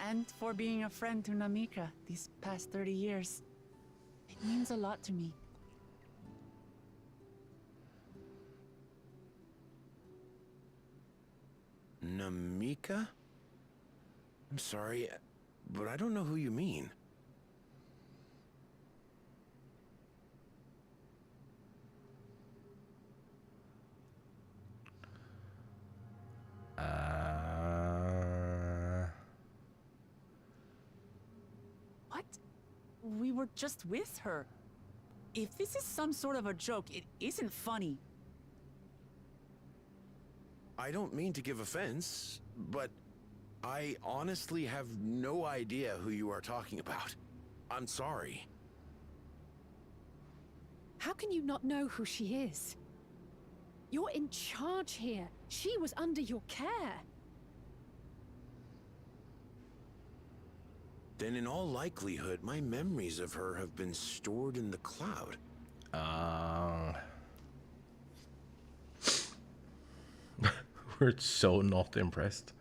And for being a friend to Namika these past 30 years. It means a lot to me. Namika? I'm sorry, but I don't know who you mean. What? We were just with her. If this is some sort of a joke, it isn't funny. I don't mean to give offense, but I honestly have no idea who you are talking about. I'm sorry. How can you not know who she is? You're in charge here. She was under your care. Then in all likelihood, my memories of her have been stored in the cloud. We're so not impressed.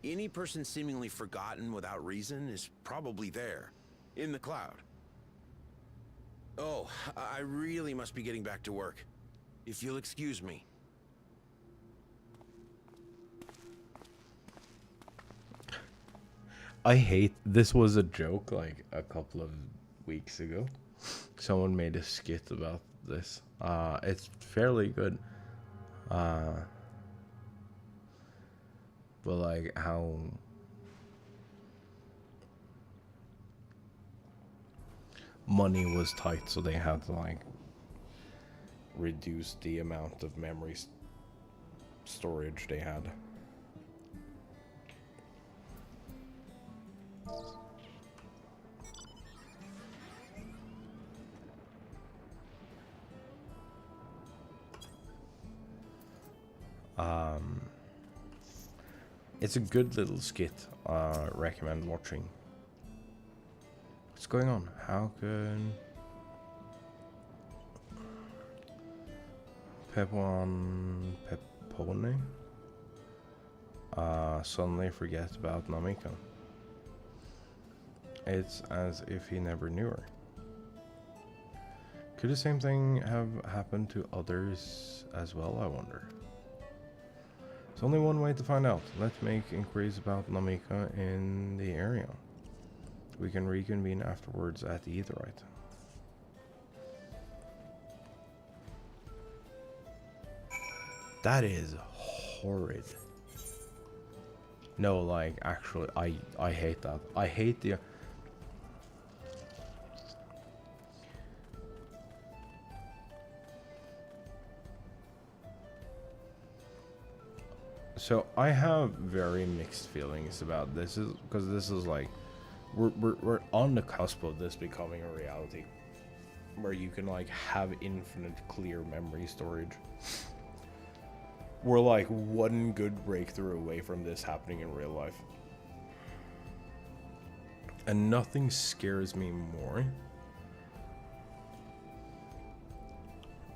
Any person seemingly forgotten without reason is probably there, in the cloud. Oh, I really must be getting back to work. If you'll excuse me. I hate this was a joke like a couple of weeks ago. Someone made a skit about this. It's fairly good. But like how money was tight, so they had to like reduce the amount of memory storage they had. It's a good little skit. Recommend watching. What's going on? How can Pepone suddenly forget about Namika? It's as if he never knew her. Could the same thing have happened to others as well, I wonder? There's only one way to find out. Let's make inquiries about Namika in the area. We can reconvene afterwards at the Etherite. That is horrid. No, like, actually, I hate that. I hate the... So I have very mixed feelings about this, because this is like we're on the cusp of this becoming a reality, where you can like have infinite clear memory storage. We're like one good breakthrough away from this happening in real life, and nothing scares me more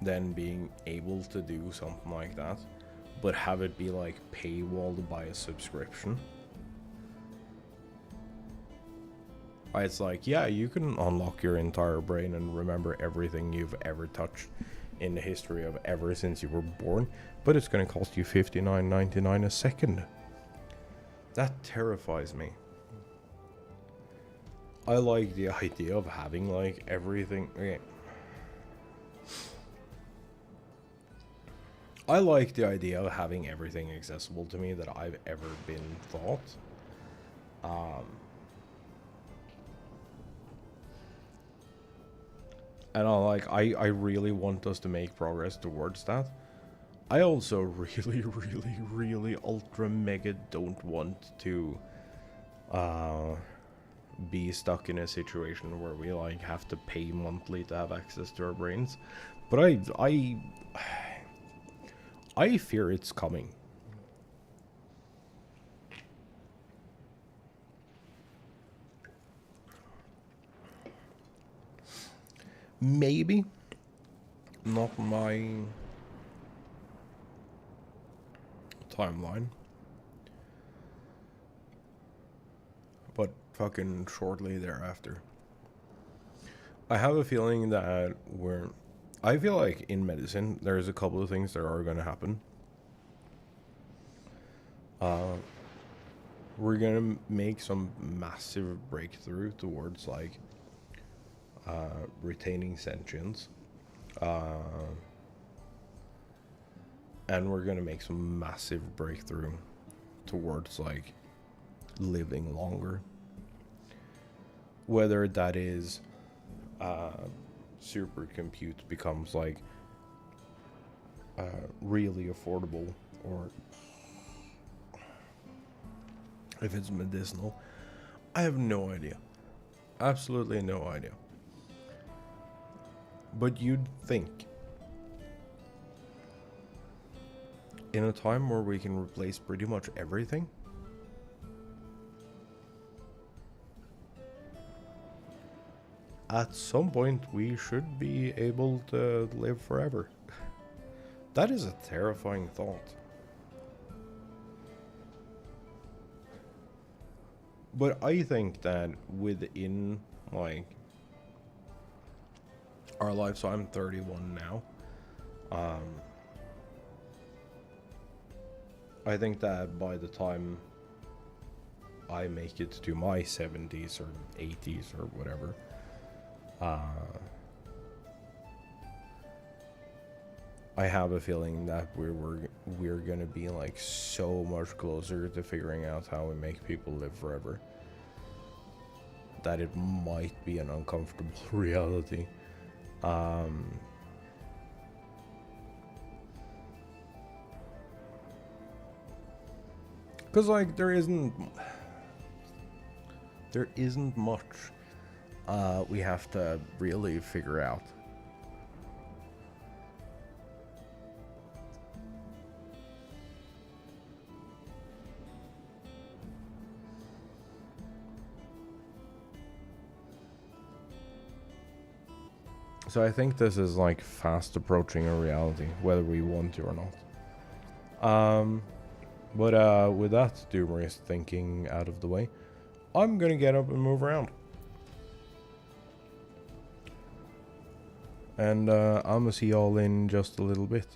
than being able to do something like that, but have it be like paywalled by a subscription. It's like, yeah, you can unlock your entire brain and remember everything you've ever touched in the history of ever since you were born, but it's going to cost you $59.99 a second. That terrifies me. I like the idea of having like everything. Okay. I like the idea of having everything accessible to me that I've ever been thought. And I really want us to make progress towards that. I also really ultra mega don't want to be stuck in a situation where we like have to pay monthly to have access to our brains. But I fear it's coming. Maybe not my timeline, but fucking shortly thereafter. I have a feeling that I feel like in medicine there's a couple of things that are going to happen. We're going to make some massive breakthrough towards like retaining sentience, and we're gonna make some massive breakthrough towards like living longer, whether that is supercompute becomes like really affordable, or if it's medicinal. I have no idea, absolutely no idea. But you'd think, in a time where we can replace pretty much everything, at some point we should be able to live forever. That is a terrifying thought. But I think that within, like, our life, so I'm 31 now. I think that by the time I make it to my 70s or 80s or whatever, I have a feeling that we're gonna be like so much closer to figuring out how we make people live forever that it might be an uncomfortable reality. Because like there isn't much we have to really figure out. So I think this is like fast approaching a reality, whether we want to or not. But with that humorous thinking out of the way, I'm gonna get up and move around. And I'm gonna see y'all in just a little bit.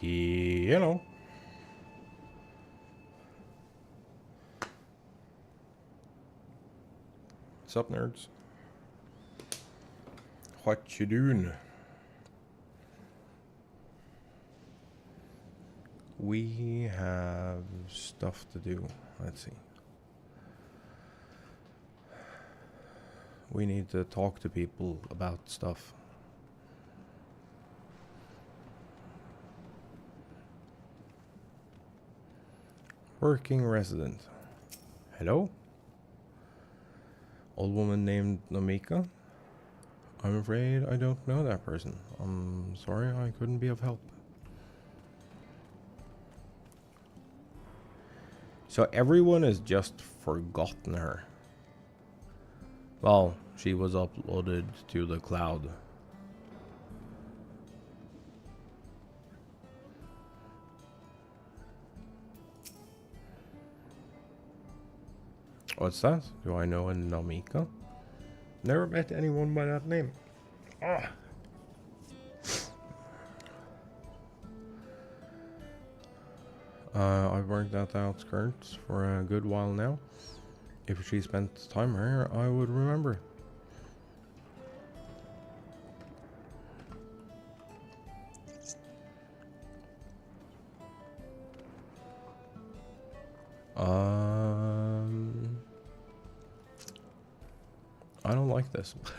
Hello. What's up, nerds? What you doing? We have stuff to do. Let's see. We need to talk to people about stuff. Working resident. Hello? Old woman named Namika? I'm afraid I don't know that person. I'm sorry I couldn't be of help. So everyone has just forgotten her. Well, she was uploaded to the cloud. What's that? Do I know a Namika? Never met anyone by that name. Ah. I've worked at the outskirts for a good while now. If she spent time here, I would remember. I don't like this. If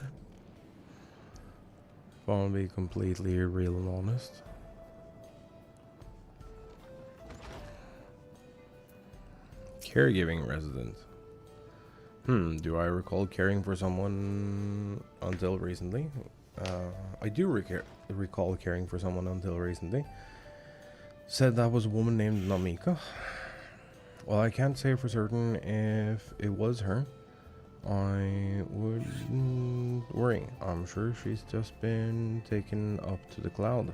I want to be completely real and honest. Caregiving resident. Do I recall caring for someone until recently? I do recall caring for someone until recently. Said that was a woman named Namika. Well, I can't say for certain if it was her. I wouldn't worry. I'm sure she's just been taken up to the cloud.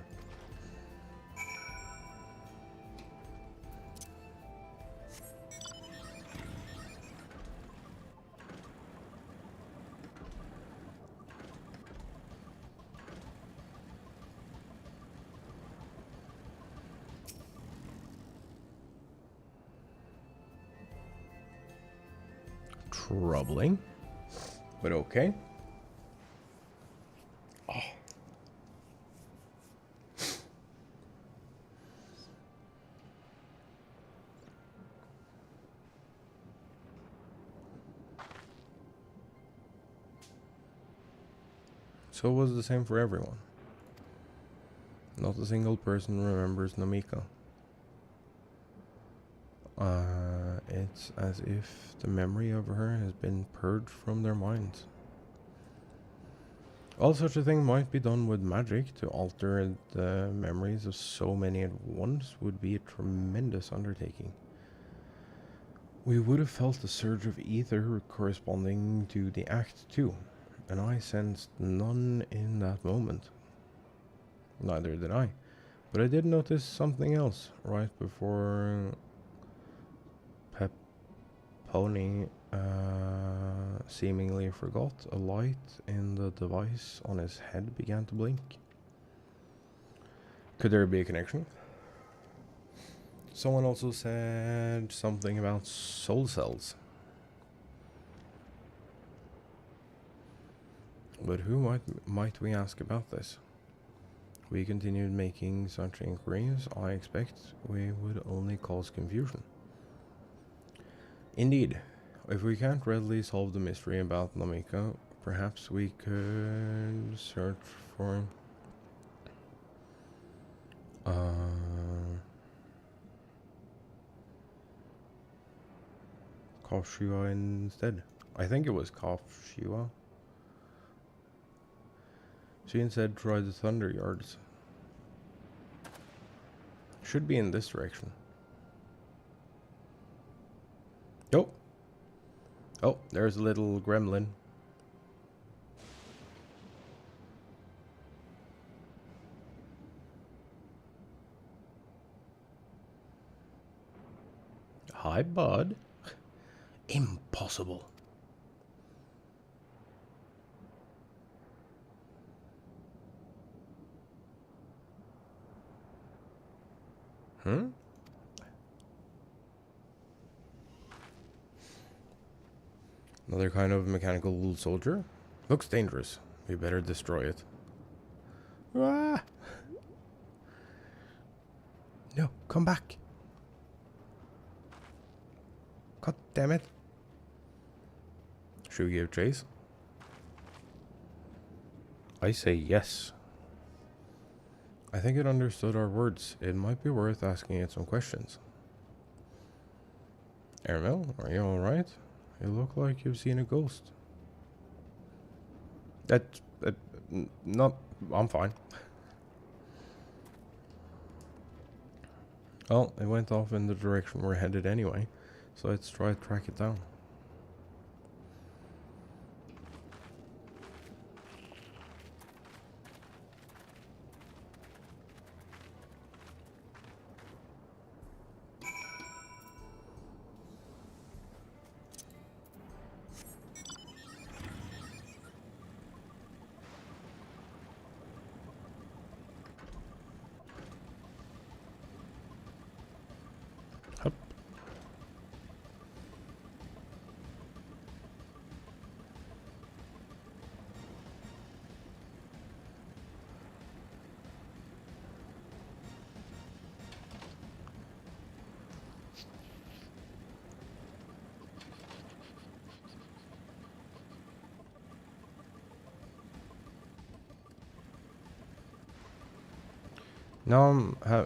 Troubling, but okay. Oh. So it was the same for everyone. Not a single person remembers Namika. It's as if the memory of her has been purged from their minds. While such a thing might be done with magic, to alter the memories of so many at once would be a tremendous undertaking. We would have felt a surge of ether corresponding to the act too, and I sensed none in that moment. Neither did I, but I did notice something else right before Pony seemingly forgot. A light in the device on his head began to blink. Could there be a connection? Someone also said something about soul cells. But who might we ask about this? We continued making such inquiries. I expect we would only cause confusion. Indeed, if we can't readily solve the mystery about Namika, perhaps we could search for Kafshua instead. I think it was Kafshua. She instead tried the Thunder Yards. Should be in this direction. Oh. Oh, there's a little gremlin. Hi, bud. Impossible. Hmm? Another kind of mechanical soldier? Looks dangerous. We better destroy it. Ah! No, come back. God damn it. Should we give chase? I say yes. I think it understood our words. It might be worth asking it some questions. Airmail, are you alright? You look like you've seen a ghost. Not... I'm fine. Well, it went off in the direction we're headed anyway, so let's try to track it down. Hup.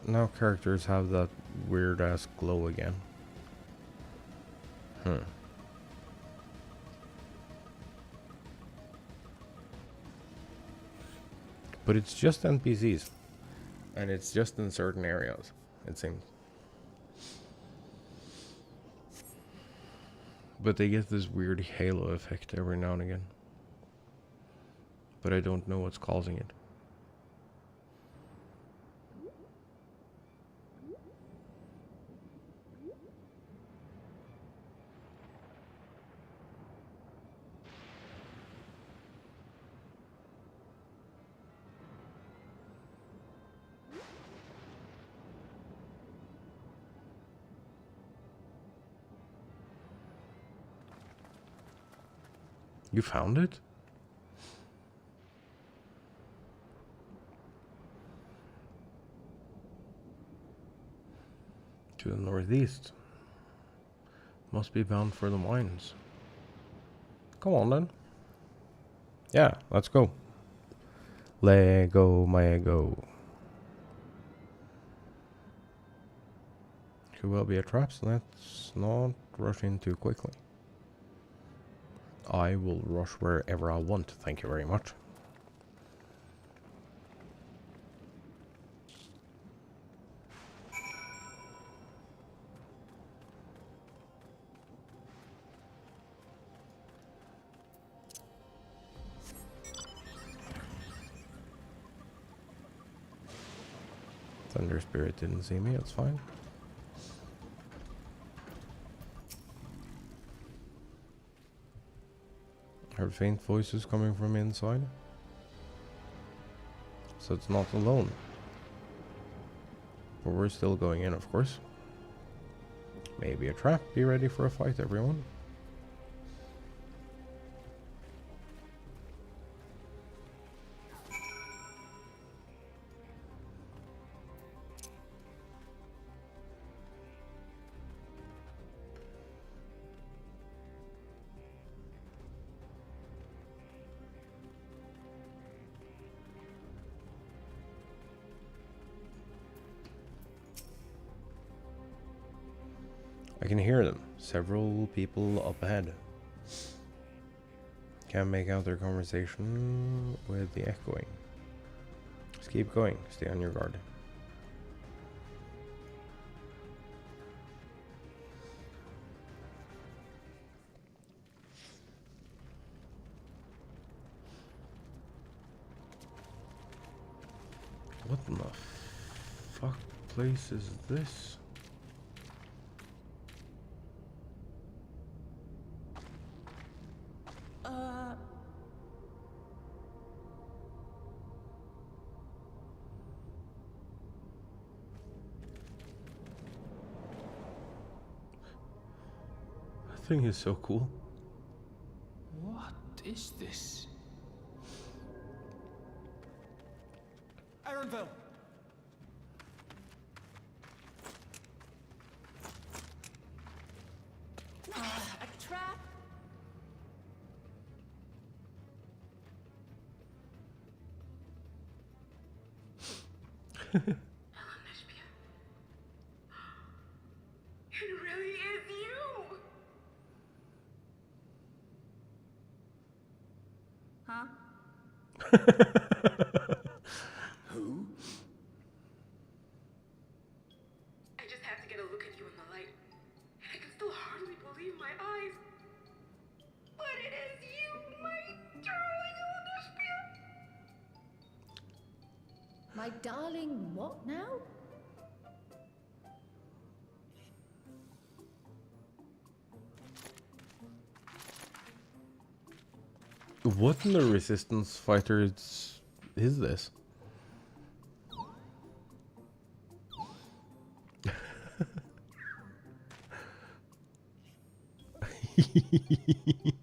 Now characters have that weird ass glow again. But it's just NPCs. And it's just in certain areas, it seems. But they get this weird halo effect every now and again. But I don't know what's causing it. You found it? To the northeast. Must be bound for the mines. Come on then. Yeah, let's go. Lego, Lego. Could well be a trap, so let's not rush in too quickly. I will rush wherever I want, thank you very much. Thunder Spirit didn't see me, that's fine. Heard faint voices coming from inside. So it's not alone. But we're still going in, of course. Maybe a trap. Be ready for a fight, everyone. I can hear them. Several people up ahead. Can't make out their conversation with the echoing. Just keep going. Stay on your guard. What in the fuck place is this? thing is so cool. What is this? Ironville! A trap? It really is you! Huh? Who? I just have to get a look at you in the light. I can still hardly believe my eyes. But it is you, my darling Olympia! My darling, what now? What in the resistance fighters is this?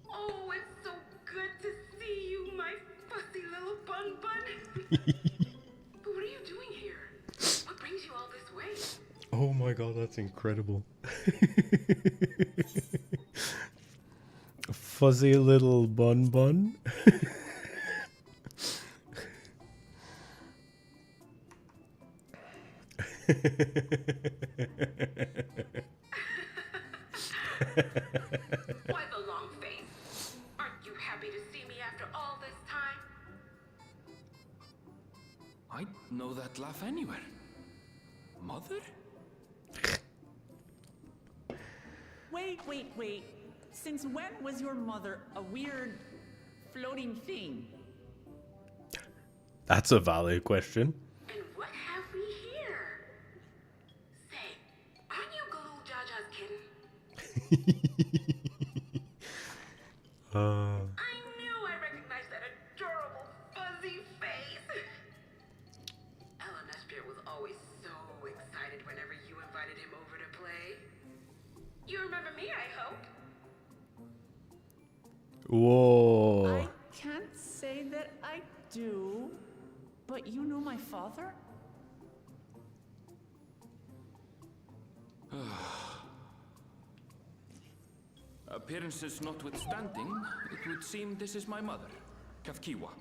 Oh, it's so good to see you, my fussy little bun bun. But what are you doing here? What brings you all this way? Oh my god, that's incredible. Fuzzy little bun bun. Why the long face? Aren't you happy to see me after all this time? I'd know that laugh anywhere. Mother? Wait. Since when was your mother a weird floating thing? That's a valid question. And what have we here? Say, aren't you Galul Jaja's kitten? I knew I recognized that adorable fuzzy face. Ellen Espear was always so excited whenever you invited him over to play. You remember me, I hope? Whoa. I can't say that I do, but you know my father? Appearances notwithstanding, it would seem this is my mother, Kafkiwa.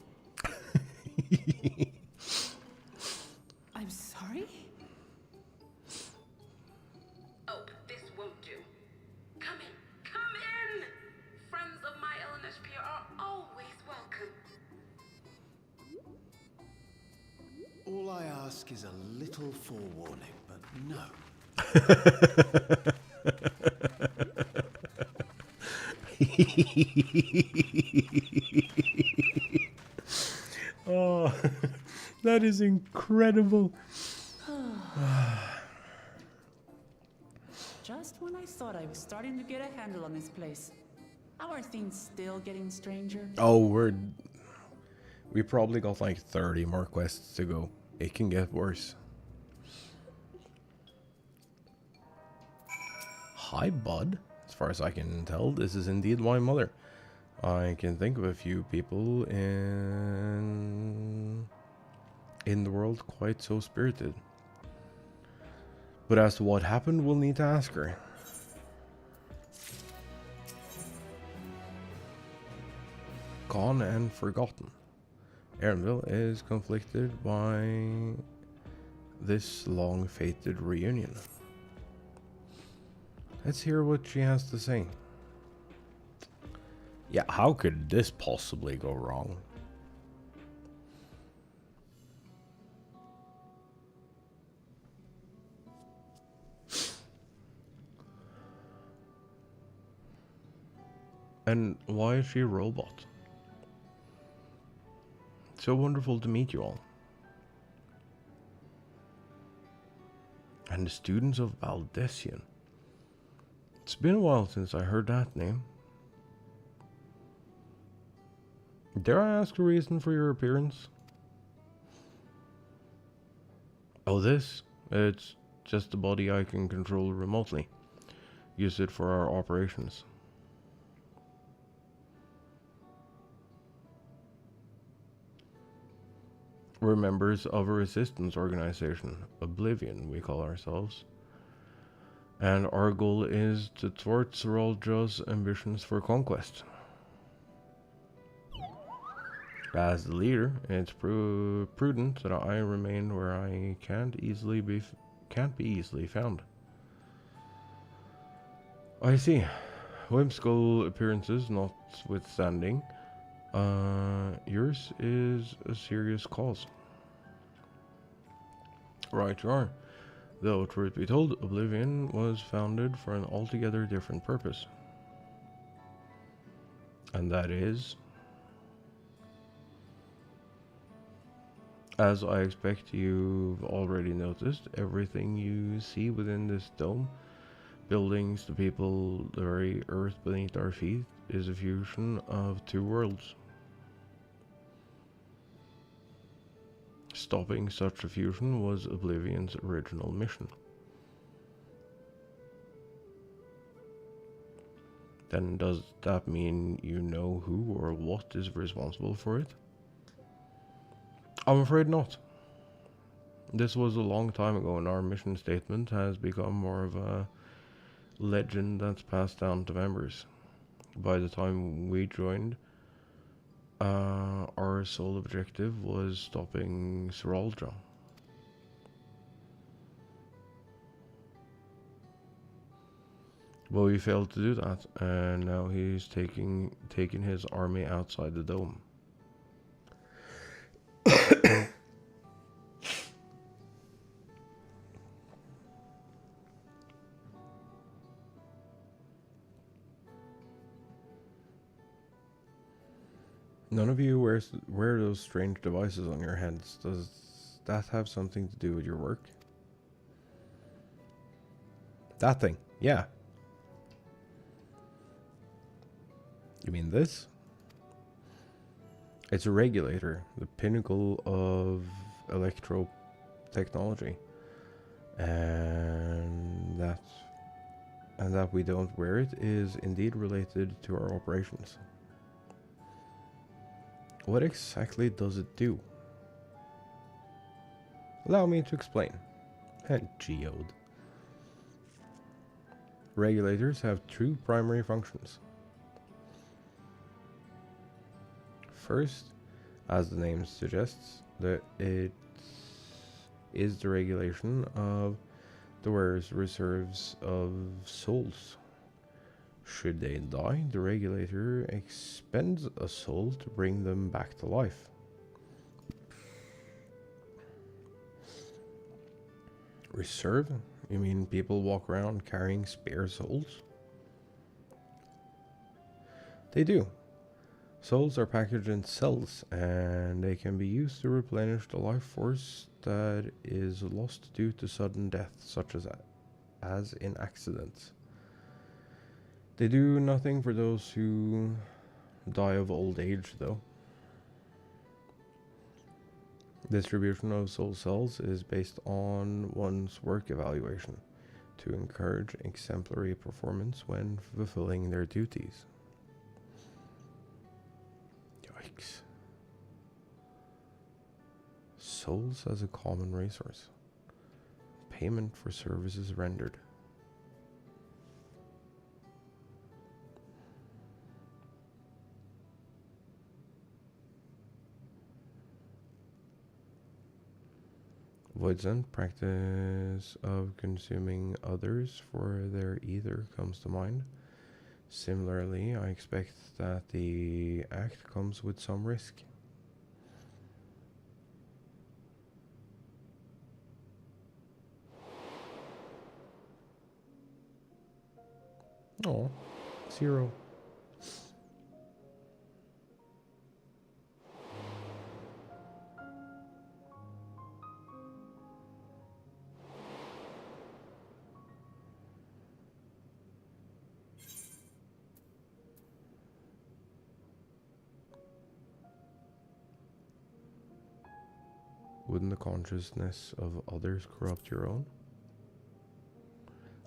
I'm sorry? Oh, this won't do. Come in! Friends of my Ellen Espear are always welcome. All I ask is a little forewarning, but no. Oh, that is incredible. Just when I thought I was starting to get a handle on this place. How are things still getting stranger? Oh, we probably got like 30 more quests to go. It can get worse. Hi, bud. As far as I can tell, this is indeed my mother. I can think of a few people in the world quite so spirited. But as to what happened, we'll need to ask her. Gone and forgotten. Erenville is conflicted by this long-fated reunion. Let's hear what she has to say. Yeah, how could this possibly go wrong? And why is she a robot? So wonderful to meet you all. And the students of Valdesian. It's been a while since I heard that name. Dare I ask the reason for your appearance? Oh, this? It's just a body I can control remotely. Use it for our operations. We're members of a resistance organization, Oblivion, we call ourselves. And our goal is to thwart Zeraldra's ambitions for conquest. As the leader, it's prudent that I remain where I can't be easily found. I see. Whimsical appearances notwithstanding, yours is a serious cause. Right you are. Though, truth be told, Oblivion was founded for an altogether different purpose. And that is, as I expect you've already noticed, everything you see within this dome, buildings, the people, the very earth beneath our feet, is a fusion of two worlds. Stopping such a fusion was Oblivion's original mission. Then does that mean you know who or what is responsible for it? I'm afraid not. This was a long time ago, and our mission statement has become more of a legend that's passed down to members. By the time we joined, our sole objective was stopping Zeraldra. But we failed to do that, and now he's taking his army outside the dome. None of you wear those strange devices on your heads. Does that have something to do with your work? That thing, yeah. You mean this? It's a regulator, the pinnacle of electro technology. And that we don't wear it is indeed related to our operations. What exactly does it do? Allow me to explain. Geode. Regulators have two primary functions. First, as the name suggests, that it is the regulation of the wearer's reserves of souls. Should they die, the regulator expends a soul to bring them back to life. Reserve? You mean people walk around carrying spare souls? They do. Souls are packaged in cells, and they can be used to replenish the life force that is lost due to sudden death, such as in accidents. They do nothing for those who die of old age, though. Distribution of soul cells is based on one's work evaluation to encourage exemplary performance when fulfilling their duties. Yikes. Souls as a common resource. Payment for services rendered. Voidsent, practice of consuming others for their ether, comes to mind. Similarly, I expect that the act comes with some risk. Oh, 0. Wouldn't the consciousness of others corrupt your own?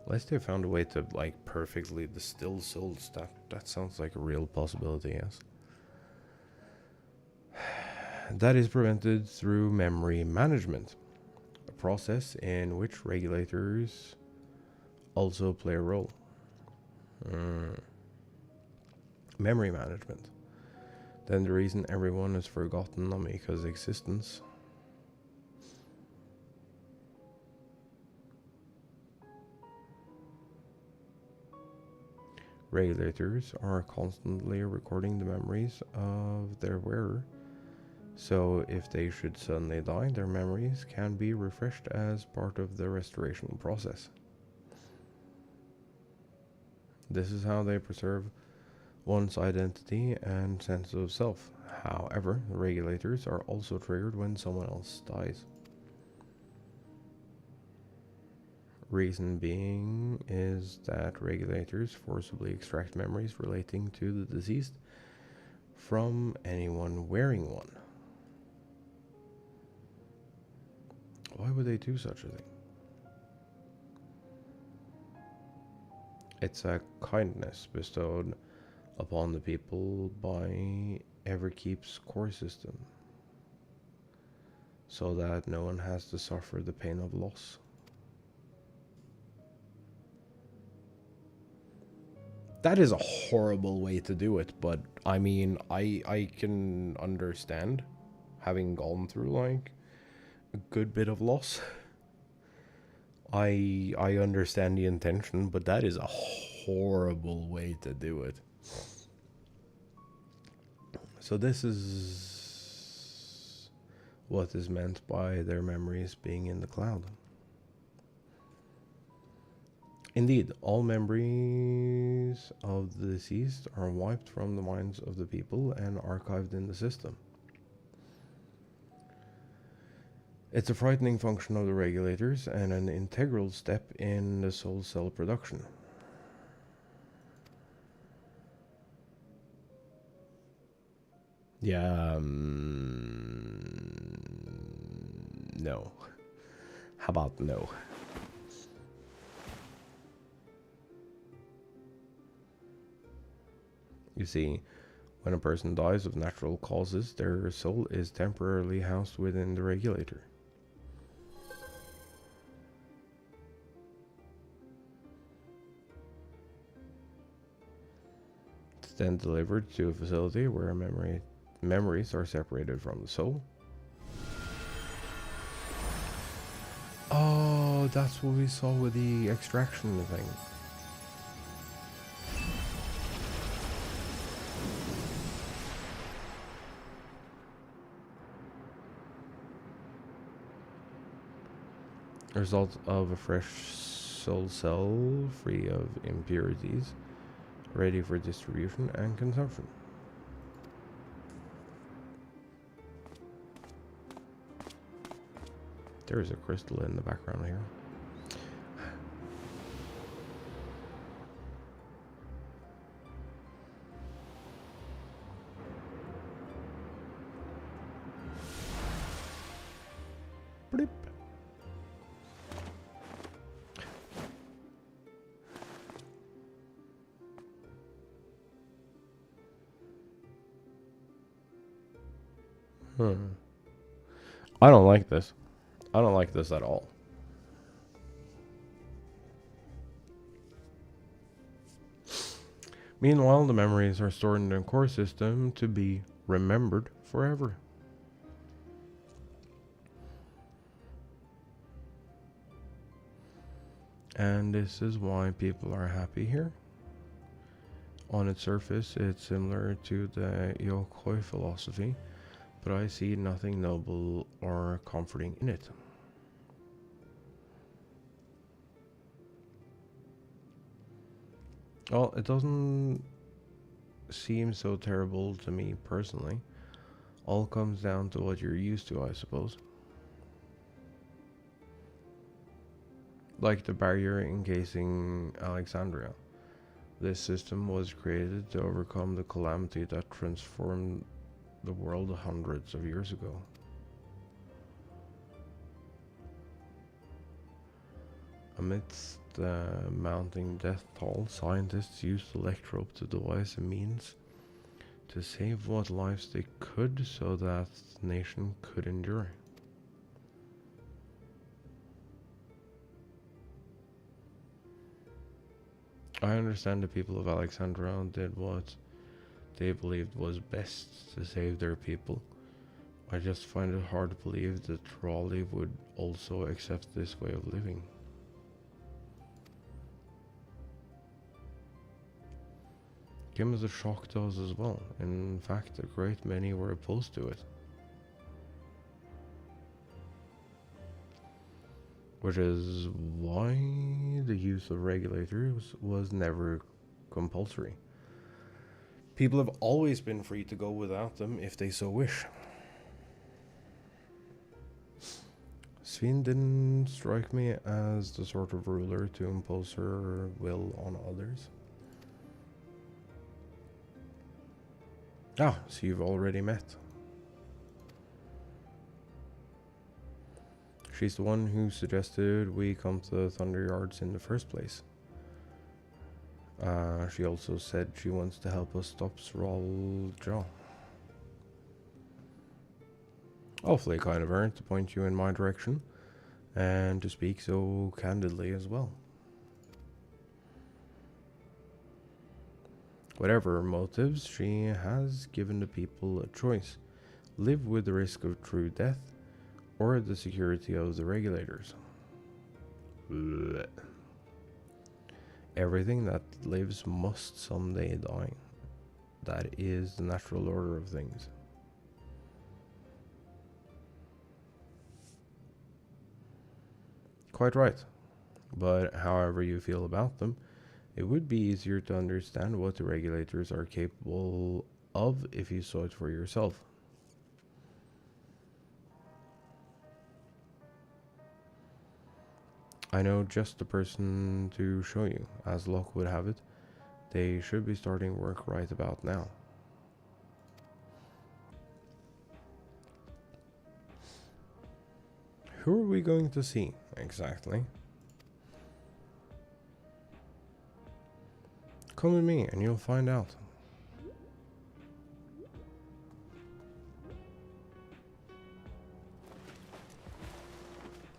Unless they found a way to, like, perfectly distill souls, that sounds like a real possibility, yes. That is prevented through memory management, a process in which regulators also play a role. Memory management. Then the reason everyone has forgotten Amika's existence. Regulators are constantly recording the memories of their wearer, so if they should suddenly die, their memories can be refreshed as part of the restoration process. This is how they preserve one's identity and sense of self. However, the regulators are also triggered when someone else dies. Reason being is that regulators forcibly extract memories relating to the deceased from anyone wearing one. Why would they do such a thing? It's a kindness bestowed upon the people by Everkeep's core system, so that no one has to suffer the pain of loss. That is a horrible way to do it, but I mean, I can understand, having gone through like a good bit of loss. I understand the intention, but that is a horrible way to do it. So this is what is meant by their memories being in the cloud. Indeed, all memories of the deceased are wiped from the minds of the people and archived in the system. It's a frightening function of the regulators and an integral step in the soul cell production. Yeah, no. How about no? You see, when a person dies of natural causes, their soul is temporarily housed within the regulator. It's then delivered to a facility where memories are separated from the soul. Oh, that's what we saw with the extraction thing. Result of a fresh soul cell free of impurities, ready for distribution and consumption. There is a crystal in the background here. Bleep. I don't like this. I don't like this at all. Meanwhile, the memories are stored in the core system to be remembered forever. And this is why people are happy here. On its surface, it's similar to the Yokoi philosophy, but I see nothing noble or comforting in it. Well, it doesn't seem so terrible to me personally. All comes down to what you're used to, I suppose. Like the barrier encasing Alexandria. This system was created to overcome the calamity that transformed the world hundreds of years ago. Amidst the mounting death toll, scientists used electrope to devise a means to to save what lives they could so that the nation could endure. I understand the people of Alexandria did what they believed was best to save their people. I just find it hard to believe that Raleigh would also accept this way of living. Came as a shock to us as well. In fact, a great many were opposed to it. Which is why the use of regulators was never compulsory. People have always been free to go without them if they so wish. Sveen didn't strike me as the sort of ruler to impose her will on others. Ah, so you've already met. She's the one who suggested we come to the Thunder Yards in the first place. She also said she wants to help us stop Sral Jaw. Awfully kind of her to point you in my direction, and to speak so candidly as well. Whatever her motives, she has given the people a choice. Live with the risk of true death, or the security of the regulators. Blech. Everything that lives must someday die. That is the natural order of things. Quite right. But however you feel about them, it would be easier to understand what the regulators are capable of if you saw it for yourself. I know just the person to show you. As luck would have it, they should be starting work right about now. Who are we going to see, exactly? Come with me and you'll find out.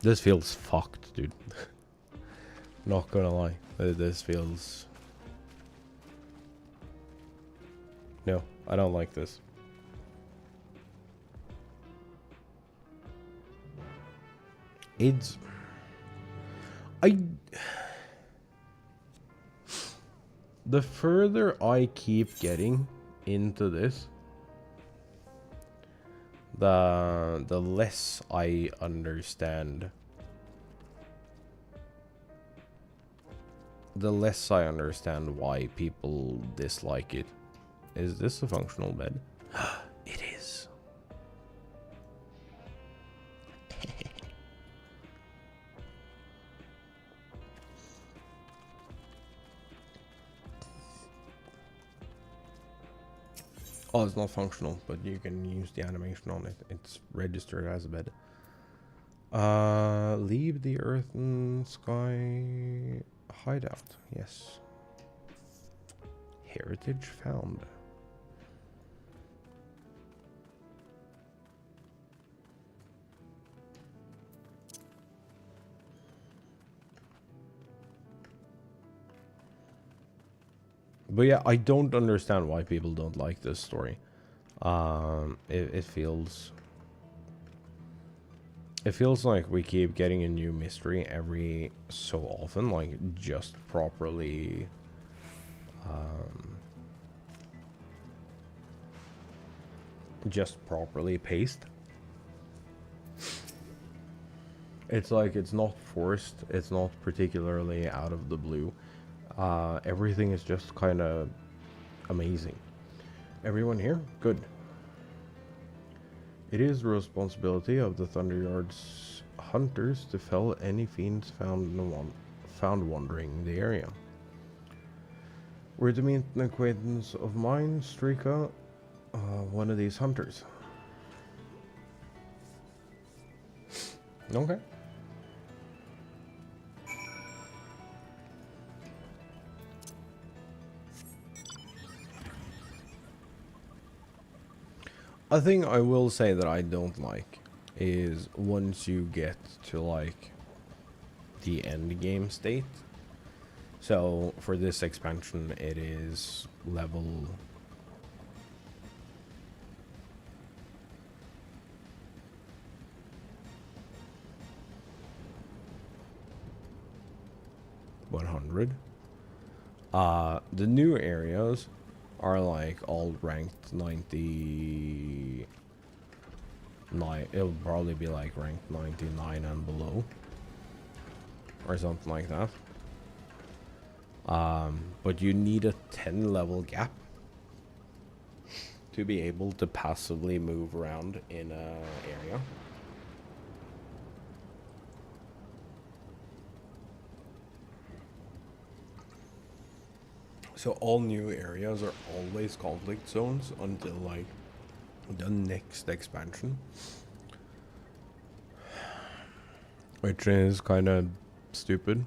This feels fucked, dude. Not gonna lie. This feels... No, I don't like this. It's... The further I keep getting into this, the less I understand. The less I understand why people dislike it. Is this a functional bed? It is. Oh, it's not functional, but you can use the animation on it. It's registered as a bed. Leave the earth and sky hideout. Yes. Heritage found. But yeah, I don't understand why people don't like this story. It feels like we keep getting a new mystery every so often, like just properly paced. It's like it's not forced, it's not particularly out of the blue. Everything is just kind of amazing. Everyone here? Good. It is the responsibility of the Thunderyard's hunters to fell any fiends found wandering the area. We're to meet an acquaintance of mine, Strika, one of these hunters. Okay. A thing I will say that I don't like is once you get to like the end game state. So for this expansion, it is level 100. The new areas are like all ranked 99. It'll probably be like ranked 99 and below, or something like that. But you need a 10 level gap to be able to passively move around in a area. So all new areas are always conflict zones until like the next expansion, which is kind of stupid.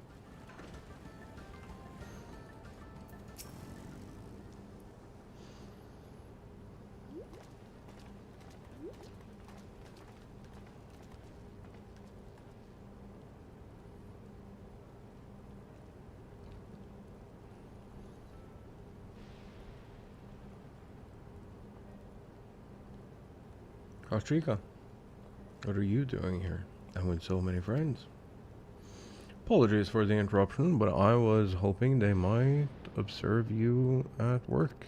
Chica, what are you doing here? And with so many friends? Apologies for the interruption, but I was hoping they might observe you at work.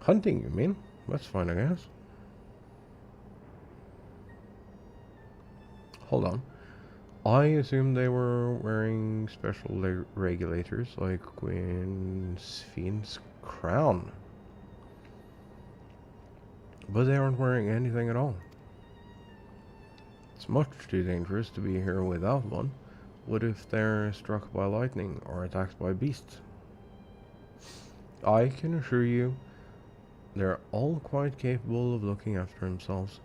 Hunting, you mean? That's fine, I guess. Hold on. I assume they were wearing special regulators like Queen Sphinx's crown. But they aren't wearing anything at all. It's much too dangerous to be here without one. What if they're struck by lightning or attacked by beasts? I can assure you, they're all quite capable of looking after themselves.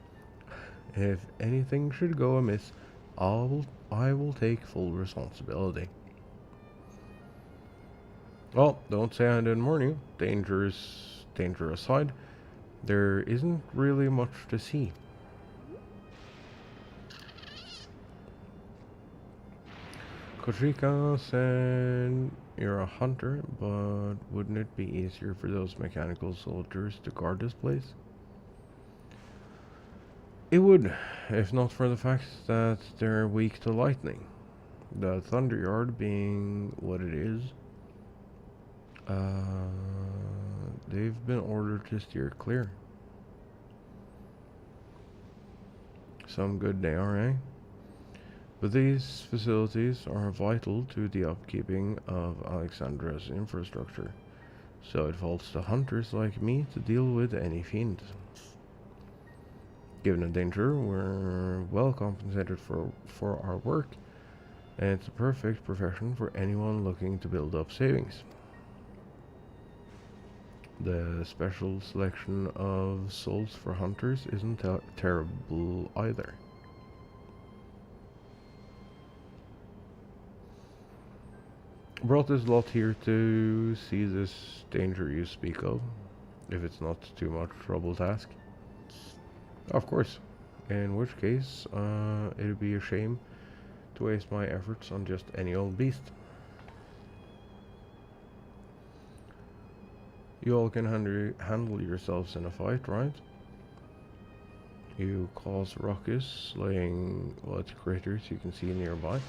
If anything should go amiss, I will take full responsibility. Well, don't say I didn't warn you. Danger aside, there isn't really much to see. Kotrika said you're a hunter, but wouldn't it be easier for those mechanical soldiers to guard this place? It would, if not for the fact that they're weak to lightning. The Thunderyard being what it is, they've been ordered to steer clear. Some good they are, eh? But these facilities are vital to the upkeeping of Alexandra's infrastructure, so it falls to hunters like me to deal with any fiend. Given the danger, we're well compensated for our work, and it's a perfect profession for anyone looking to build up savings. The special selection of souls for hunters isn't terrible either. Brought this lot here to see this danger you speak of, if it's not too much trouble to ask. Of course, in which case, it'd be a shame to waste my efforts on just any old beast. You all can handle yourselves in a fight, right? You cause ruckus, slaying what critters you can see nearby.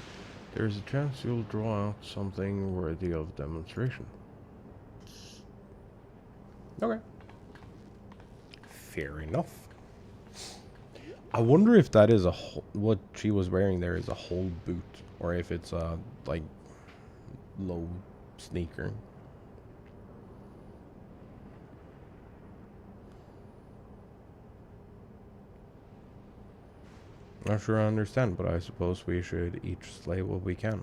There's a chance you'll draw out something worthy of demonstration. Okay. Fair enough. I wonder if that is what she was wearing there is a whole boot, or if it's a, like, low sneaker. Not sure I understand, but I suppose we should each slay what we can.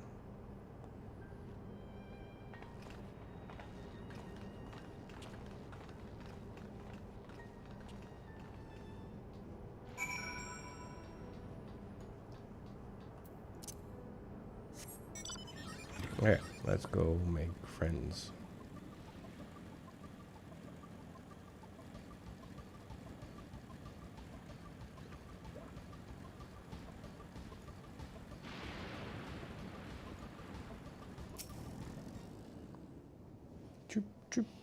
Okay, let's go make friends. Choop, choop.